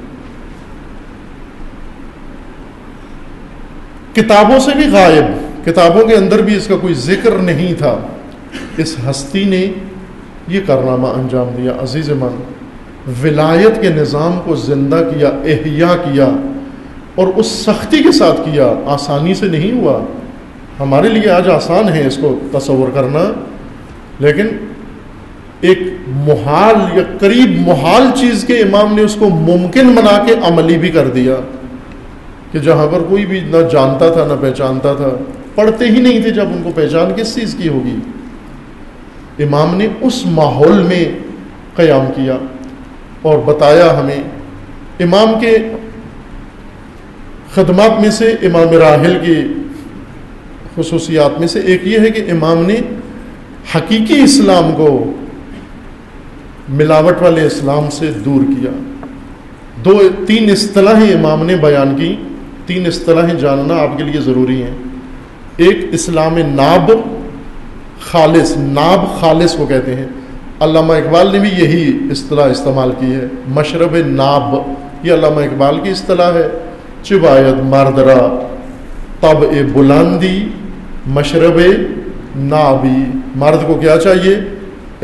کتابوں سے بھی غائب، کتابوں کے اندر بھی اس کا کوئی ذکر نہیں تھا۔ اس ہستی نے یہ کارنامہ انجام دیا۔ عزیز من، ولایت کے نظام کو زندہ کیا، احیاء کیا، اور اس سختی کے ساتھ کیا، آسانی سے نہیں ہوا۔ ہمارے لیے آج آسان ہے اس کو تصور کرنا، لیکن ایک محال یا قریب محال چیز کے امام نے اس کو ممکن بنا کے عملی بھی کر دیا، کہ جہاں پر کوئی بھی نہ جانتا تھا نہ پہچانتا تھا، پڑھتے ہی نہیں تھے، جب ان کو پہچان کس چیز کی ہوگی؟ امام نے اس ماحول میں قیام کیا اور بتایا ہمیں۔ امام کے خدمات میں سے، امام راحل کی خصوصیات میں سے ایک یہ ہے کہ امام نے حقیقی اسلام کو ملاوٹ والے اسلام سے دور کیا۔ تین اصطلاحیں امام نے بیان کی، تین اصطلاحیں جاننا آپ کے لیے ضروری ہیں۔ ایک اسلام ناب خالص، ناب خالص کو کہتے ہیں، علامہ اقبال نے بھی یہی اصطلاح استعمال کی ہے، مشرب ناب، یہ علامہ اقبال کی اصطلاح ہے۔ چبایت مردرا طبع بلندی مشرب نابی، مرد کو کیا چاہیے؟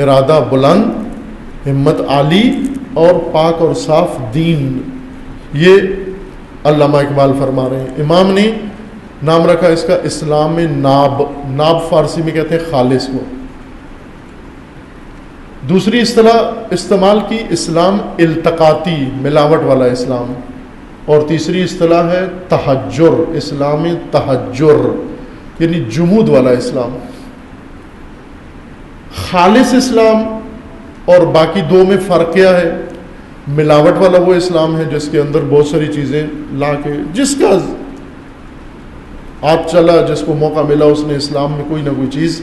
ارادہ بلند، ہمت عالی اور پاک اور صاف دین، یہ علامہ اقبال فرما رہے ہیں۔ امام نے نام رکھا اس کا اسلام ناب، ناب فارسی میں کہتے ہیں خالص کو۔ دوسری اصطلاح استعمال کی اسلام التقاطی، ملاوٹ والا اسلام، اور تیسری اصطلاح ہے تحجر، اسلام تحجر یعنی جمود والا اسلام۔ خالص اسلام اور باقی دو میں فرق کیا ہے؟ ملاوٹ والا وہ اسلام ہے جس کے اندر بہت ساری چیزیں لا کے، جس کا آپ چلا، جس کو موقع ملا اس نے اسلام میں کوئی نہ کوئی چیز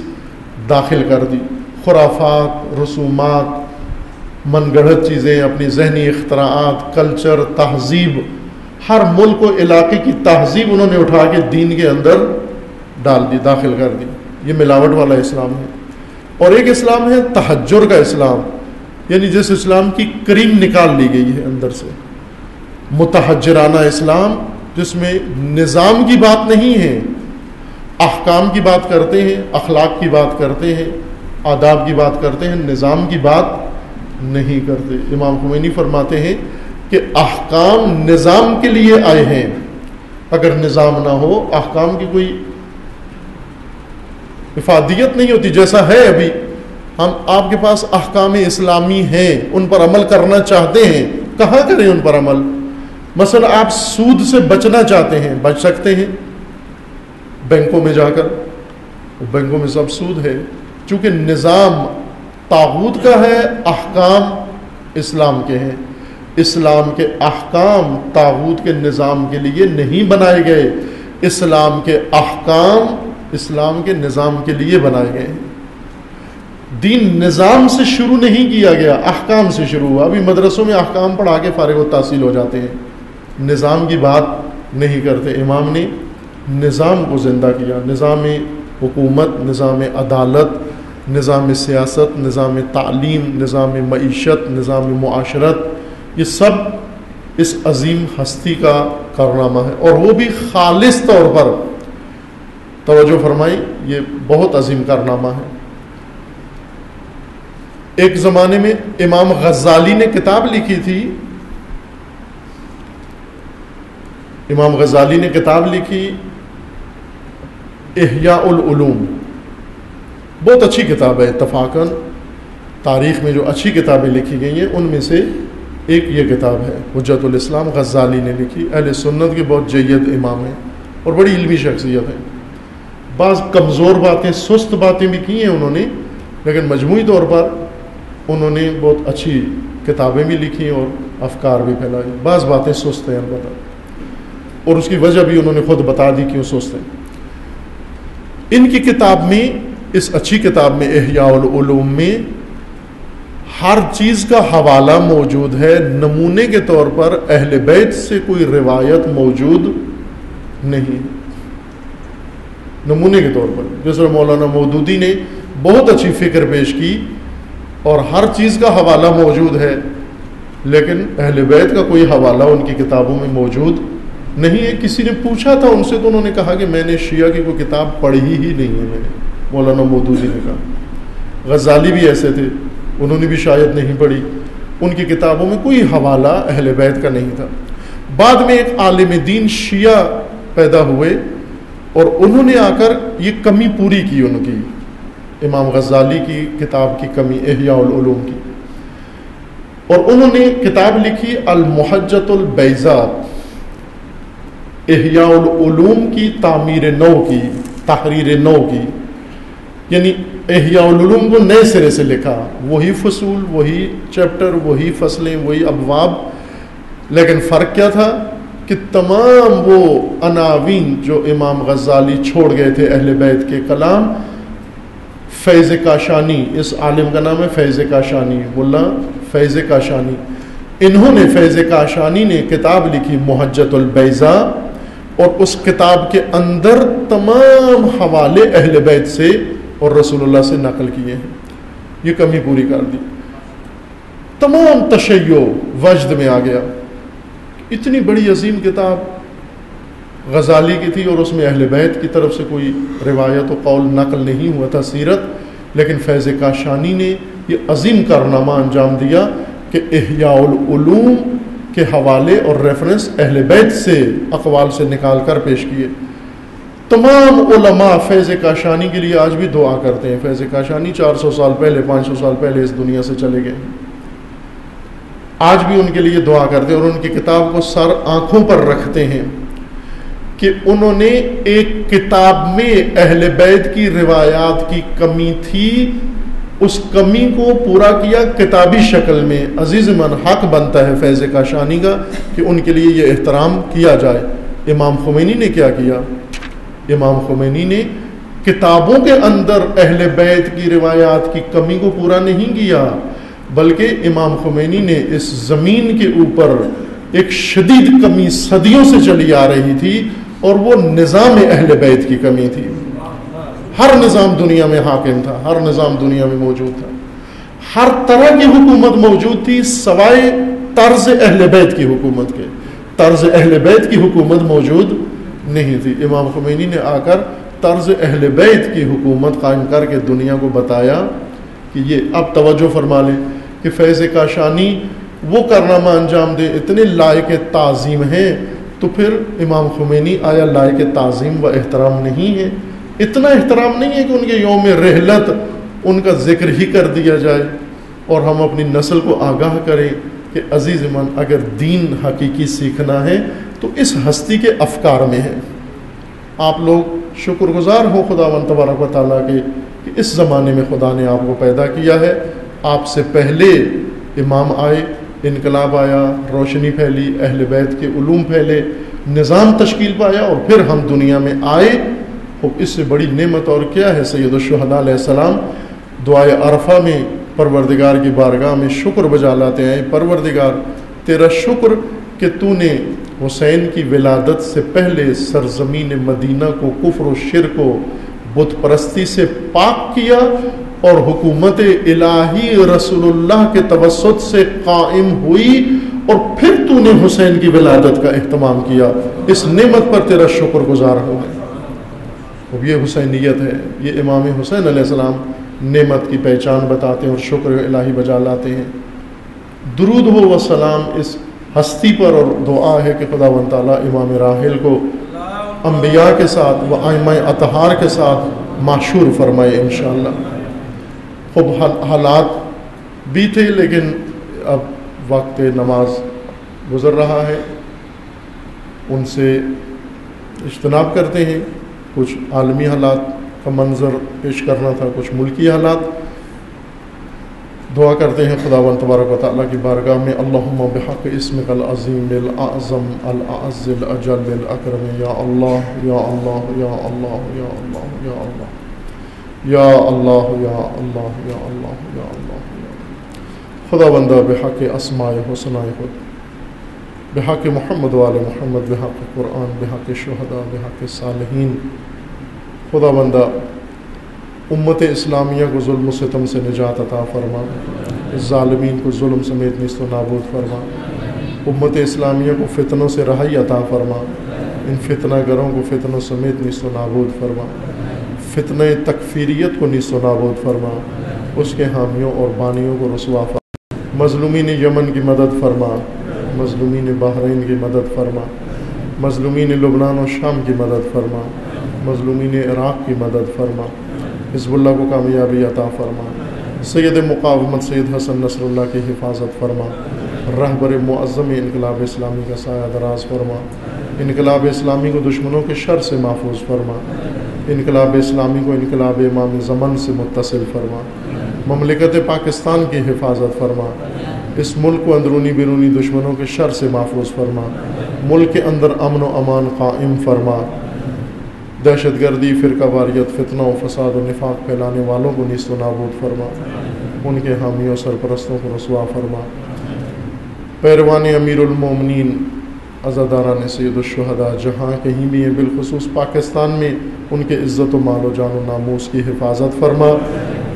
داخل کر دی، خرافات، رسومات، من گڑھت چیزیں، اپنی ذہنی اختراعات، کلچر، تہذیب، ہر ملک و علاقے کی تہذیب انہوں نے اٹھا کے دین کے اندر ڈال دی، داخل کر دی۔ یہ ملاوٹ والا اسلام ہے۔ اور ایک اسلام ہے تحجر کا اسلام، یعنی جس اسلام کی کریم نکال لی گئی ہے اندر سے، متحجرانہ اسلام، جس میں نظام کی بات نہیں ہے، احکام کی بات کرتے ہیں، اخلاق کی بات کرتے ہیں، آداب کی بات کرتے ہیں، نظام کی بات نہیں کرتے۔ امام خمینی فرماتے ہیں کہ احکام نظام کے لیے آئے ہیں، اگر نظام نہ ہو احکام کی کوئی افادیت نہیں ہوتی۔ جیسا ہے ابھی آپ کے پاس احکام اسلامی ہیں، ان پر عمل کرنا چاہتے ہیں، کہاں کریں ان پر عمل؟ مثلا آپ سود سے بچنا چاہتے ہیں، بچ سکتے ہیں بینکوں میں جا کر، بینکوں میں سب سود ہے، چونکہ نظام طاغوت کا ہے، احکام اسلام کے ہیں۔ اسلام کے احکام طاغوت کے نظام کے لیے نہیں بنائے گئے، اسلام کے احکام اسلام کے نظام کے لیے بنائے گئے ہیں۔ دین نظام سے شروع نہیں کیا گیا، احکام سے شروع ہوا۔ ابھی مدرسوں میں احکام پڑھا کے فارغ التحصیل ہو جاتے ہیں، نظام کی بات نہیں کرتے۔ امام نے نظام کو زندہ کیا، نظام حکومت، نظام عدالت، نظام سیاست، نظام تعلیم، نظام معیشت، نظام معاشرت، یہ سب اس عظیم ہستی کا کارنامہ ہے، اور وہ بھی خالص طور پر۔ توجہ فرمائی، یہ بہت عظیم کارنامہ ہے۔ ایک زمانے میں امام غزالی نے کتاب لکھی تھی، امام غزالی نے کتاب لکھی احیاء العلوم، بہت اچھی کتاب ہے، اتفاقاً تاریخ میں جو اچھی کتابیں لکھی گئی ہیں ان میں سے ایک یہ کتاب ہے، حجت الاسلام غزالی نے لکھی، اہل سنت کے بہت جید امام ہیں اور بڑی علمی شخصیت ہے۔ بعض کمزور باتیں، سست باتیں بھی کی ہیں انہوں نے، لیکن مجموعی طور پر انہوں نے بہت اچھی کتابیں بھی لکھی اور افکار بھی پھیلائے. بعض باتیں سست ہیں البتہ، اور اس کی وجہ بھی انہوں نے خود بتا دی کیوں سست ہیں. ان کی کتاب میں، اس اچھی کتاب میں احیاء العلوم میں ہر چیز کا حوالہ موجود ہے. نمونے کے طور پر اہل بیت سے کوئی روایت موجود نہیں. نمونے کے طور پر جس طرح مولانا مودودی نے بہت اچھی فکر پیش کی اور ہر چیز کا حوالہ موجود ہے، لیکن اہل بیت کا کوئی حوالہ ان کی کتابوں میں موجود نہیں ہے. کسی نے پوچھا تھا ان سے تو انہوں نے کہا کہ میں نے شیعہ کی کوئی کتاب پڑھی ہی نہیں ہے. میں نے، مولانا مودودی نے کہا. غزالی بھی ایسے تھے، انہوں نے بھی شاید نہیں پڑھی. ان کی کتابوں میں کوئی حوالہ اہل بیت کا نہیں تھا. بعد میں ایک عالم دین شیعہ پیدا ہوئے اور انہوں نے آ کر یہ کمی پوری کی ان کی، امام غزالی کی کتاب کی کمی، احیاء العلوم کی. اور انہوں نے کتاب لکھی المحجۃ البیضاء، احیاء العلوم کی تعمیر نو کی، تحریر نو کی. یعنی احیاء العلوم کو نئے سرے سے لکھا، وہی فصول، وہی چیپٹر، وہی فصلیں، وہی ابواب، لیکن فرق کیا تھا کہ تمام وہ عناوین جو امام غزالی چھوڑ گئے تھے اہل بیت کے کلام. فیض کاشانی، اس عالم کا نام ہے فیض کاشانی، ملا فیض کاشانی. انہوں نے، فیض کاشانی نے کتاب لکھی محجۃ البیضاء، اور اس کتاب کے اندر تمام حوالے اہل بیت سے اور رسول اللہ سے نقل کیے ہیں. یہ کمی پوری کر دی. تمام تشیع وجد میں آ گیا. اتنی بڑی عظیم کتاب غزالی کی تھی اور اس میں اہل بیت کی طرف سے کوئی روایت و قول نقل نہیں ہوا تھا سیرت، لیکن فیض کاشانی نے یہ عظیم کارنامہ انجام دیا کہ احیاء العلوم کے حوالے اور ریفرنس اہل بیت سے اقوال سے نکال کر پیش کیے. تمام علماء فیض کاشانی کے لیے آج بھی دعا کرتے ہیں. فیض کاشانی 400 سال پہلے، 500 سال پہلے اس دنیا سے چلے گئے. آج بھی ان کے لیے دعا کرتے ہیں اور ان کی کتاب کو سر آنکھوں پر رکھتے ہیں کہ انہوں نے ایک کتاب میں اہل بیت کی روایات کی کمی تھی، اس کمی کو پورا کیا کتابی شکل میں. عزیز من حق بنتا ہے فیض کاشانی کا کہ ان کے لیے یہ احترام کیا جائے. امام خمینی نے کیا کیا؟ امام خمینی نے کتابوں کے اندر اہل بیت کی روایات کی کمی کو پورا نہیں کیا، بلکہ امام خمینی نے اس زمین کے اوپر ایک شدید کمی صدیوں سے چلی آ رہی تھی، اور وہ نظام اہل بیت کی کمی تھی. ہر نظام دنیا میں حاکم تھا، ہر نظام دنیا میں موجود تھا، ہر طرح کی حکومت موجود تھی سوائے طرز اہل بیت کی حکومت کے. طرز اہل بیت کی حکومت موجود نہیں تھی. امام خمینی نے آ کر طرز اہل بیت کی حکومت قائم کر کے دنیا کو بتایا کہ یہ. اب توجہ فرما لیں کہ فیض کاشانی وہ کارنامہ انجام دے اتنے لائق تعظیم ہیں، تو پھر امام خمینی آیا لائق تعظیم و احترام نہیں ہے؟ اتنا احترام نہیں ہے کہ ان کے یوم رحلت ان کا ذکر ہی کر دیا جائے اور ہم اپنی نسل کو آگاہ کریں کہ عزیز من اگر دین حقیقی سیکھنا ہے تو اس ہستی کے افکار میں ہے. آپ لوگ شکر گزار ہو خداوند تبارک و تعالیٰ کے کہ اس زمانے میں خدا نے آپ کو پیدا کیا ہے. آپ سے پہلے امام آئے، انقلاب آیا، روشنی پھیلی، اہل بیت کے علوم پھیلے، نظام تشکیل پایا، اور پھر ہم دنیا میں آئے. اس سے بڑی نعمت اور کیا ہے؟ سید الشہداء علیہ السلام دعائے عرفہ میں پروردگار کی بارگاہ میں شکر بجا لاتے ہیں. پروردگار تیرا شکر کہ تو نے حسین کی ولادت سے پہلے سرزمین مدینہ کو کفر و شرک و بت پرستی سے پاک کیا، اور حکومت الہی رسول اللہ کے توسط سے قائم ہوئی، اور پھر تو نے حسین کی ولادت کا اہتمام کیا. اس نعمت پر تیرا شکر گزار ہو. اب یہ حسینیت ہے، یہ امام حسین علیہ السلام نعمت کی پہچان بتاتے ہیں اور شکر الہی بجا لاتے ہیں. درود ہو و سلام اس ہستی پر، اور دعا ہے کہ خداوند تعالیٰ امام راحل کو انبیاء کے ساتھ و ائمہ اطہار کے ساتھ معشور فرمائے انشاءاللہ. خوب حالات بھی تھے، لیکن اب وقت نماز گزر رہا ہے، ان سے اجتناب کرتے ہیں. کچھ عالمی حالات کا منظر پیش کرنا تھا، کچھ ملکی حالات۔ دعا کرتے ہیں خداوند تبارک و تعالیٰ کی بارگاہ میں، اللہم بحق اسمک العظیم الاعظم الاعز الاجل الاکرم، یا اللہ یا اللہ یا اللہ یا اللہ یا اللہ یا اللہ یا اللہ یا اللہ یا اللہ یا اللہ۔ خداوندہ بحق اسماء حسنائے خود، بحق محمد وآل محمد، بحق قرآن، بحق شہداء، بحق صالحین، خداوندہ امت اسلامیہ کو ظلم و ستم سے نجات عطا فرما، ظالمین کو ظلم سمیت نیست و نابود فرما، امت اسلامیہ کو فتنوں سے رہائی عطا فرما، ان فتنہ گروں کو فتنوں سمیت نیست و نابود فرما، فتنہ تکفیریت کو نیست و نابود فرما، اس کے حامیوں اور بانیوں کو رسوا فرما، مظلومین یمن کی مدد فرما، مظلومین بحرین کی مدد فرما، مظلومین لبنان و شام کی مدد فرما، مظلومین عراق کی مدد فرما، حزب اللہ کو کامیابی عطا فرما، سید مقاومت سید حسن نصر اللہ کی حفاظت فرما، رہبر معظم انقلاب اسلامی کا سایہ دراز فرما، انقلاب اسلامی کو دشمنوں کے شر سے محفوظ فرما، انقلاب اسلامی کو انقلاب امام زمن سے متصل فرما، مملکت پاکستان کی حفاظت فرما، اس ملک کو اندرونی بیرونی دشمنوں کے شر سے محفوظ فرما، ملک کے اندر امن و امان قائم فرما، دہشت گردی، فرقہ واریت، فتنہ و فساد و نفاق پھیلانے والوں کو نیست و نابود فرما، ان کے حامیوں سرپرستوں کو رسوا فرما، پیروان امیر المومنین عزاداران سید الشہداء جہاں کہیں بھی ہیں، بالخصوص پاکستان میں ان کے عزت و مال و جان و ناموس کی حفاظت فرما،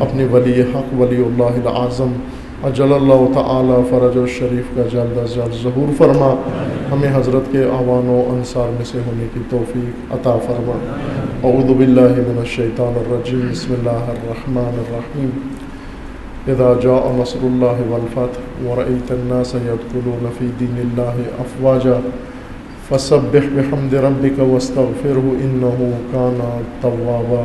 اپنے ولی حق ولی اللہ العظم اجل اللہ تعالی فرج الشریف کا جلد از جلد ظہور فرما، ہمیں حضرت کے اعوان و انصار میں سے ہونے کی توفیق عطا فرما۔ اعوذ باللہ من الشیطان الرجیم، بسم اللہ الرحمن الرحیم، اذا جاء نصر اللہ والفتح ورأیت الناس يدخلون فی دین اللہ افواجا فسبح بحمد ربک واستغفرہ انہ کان توابا۔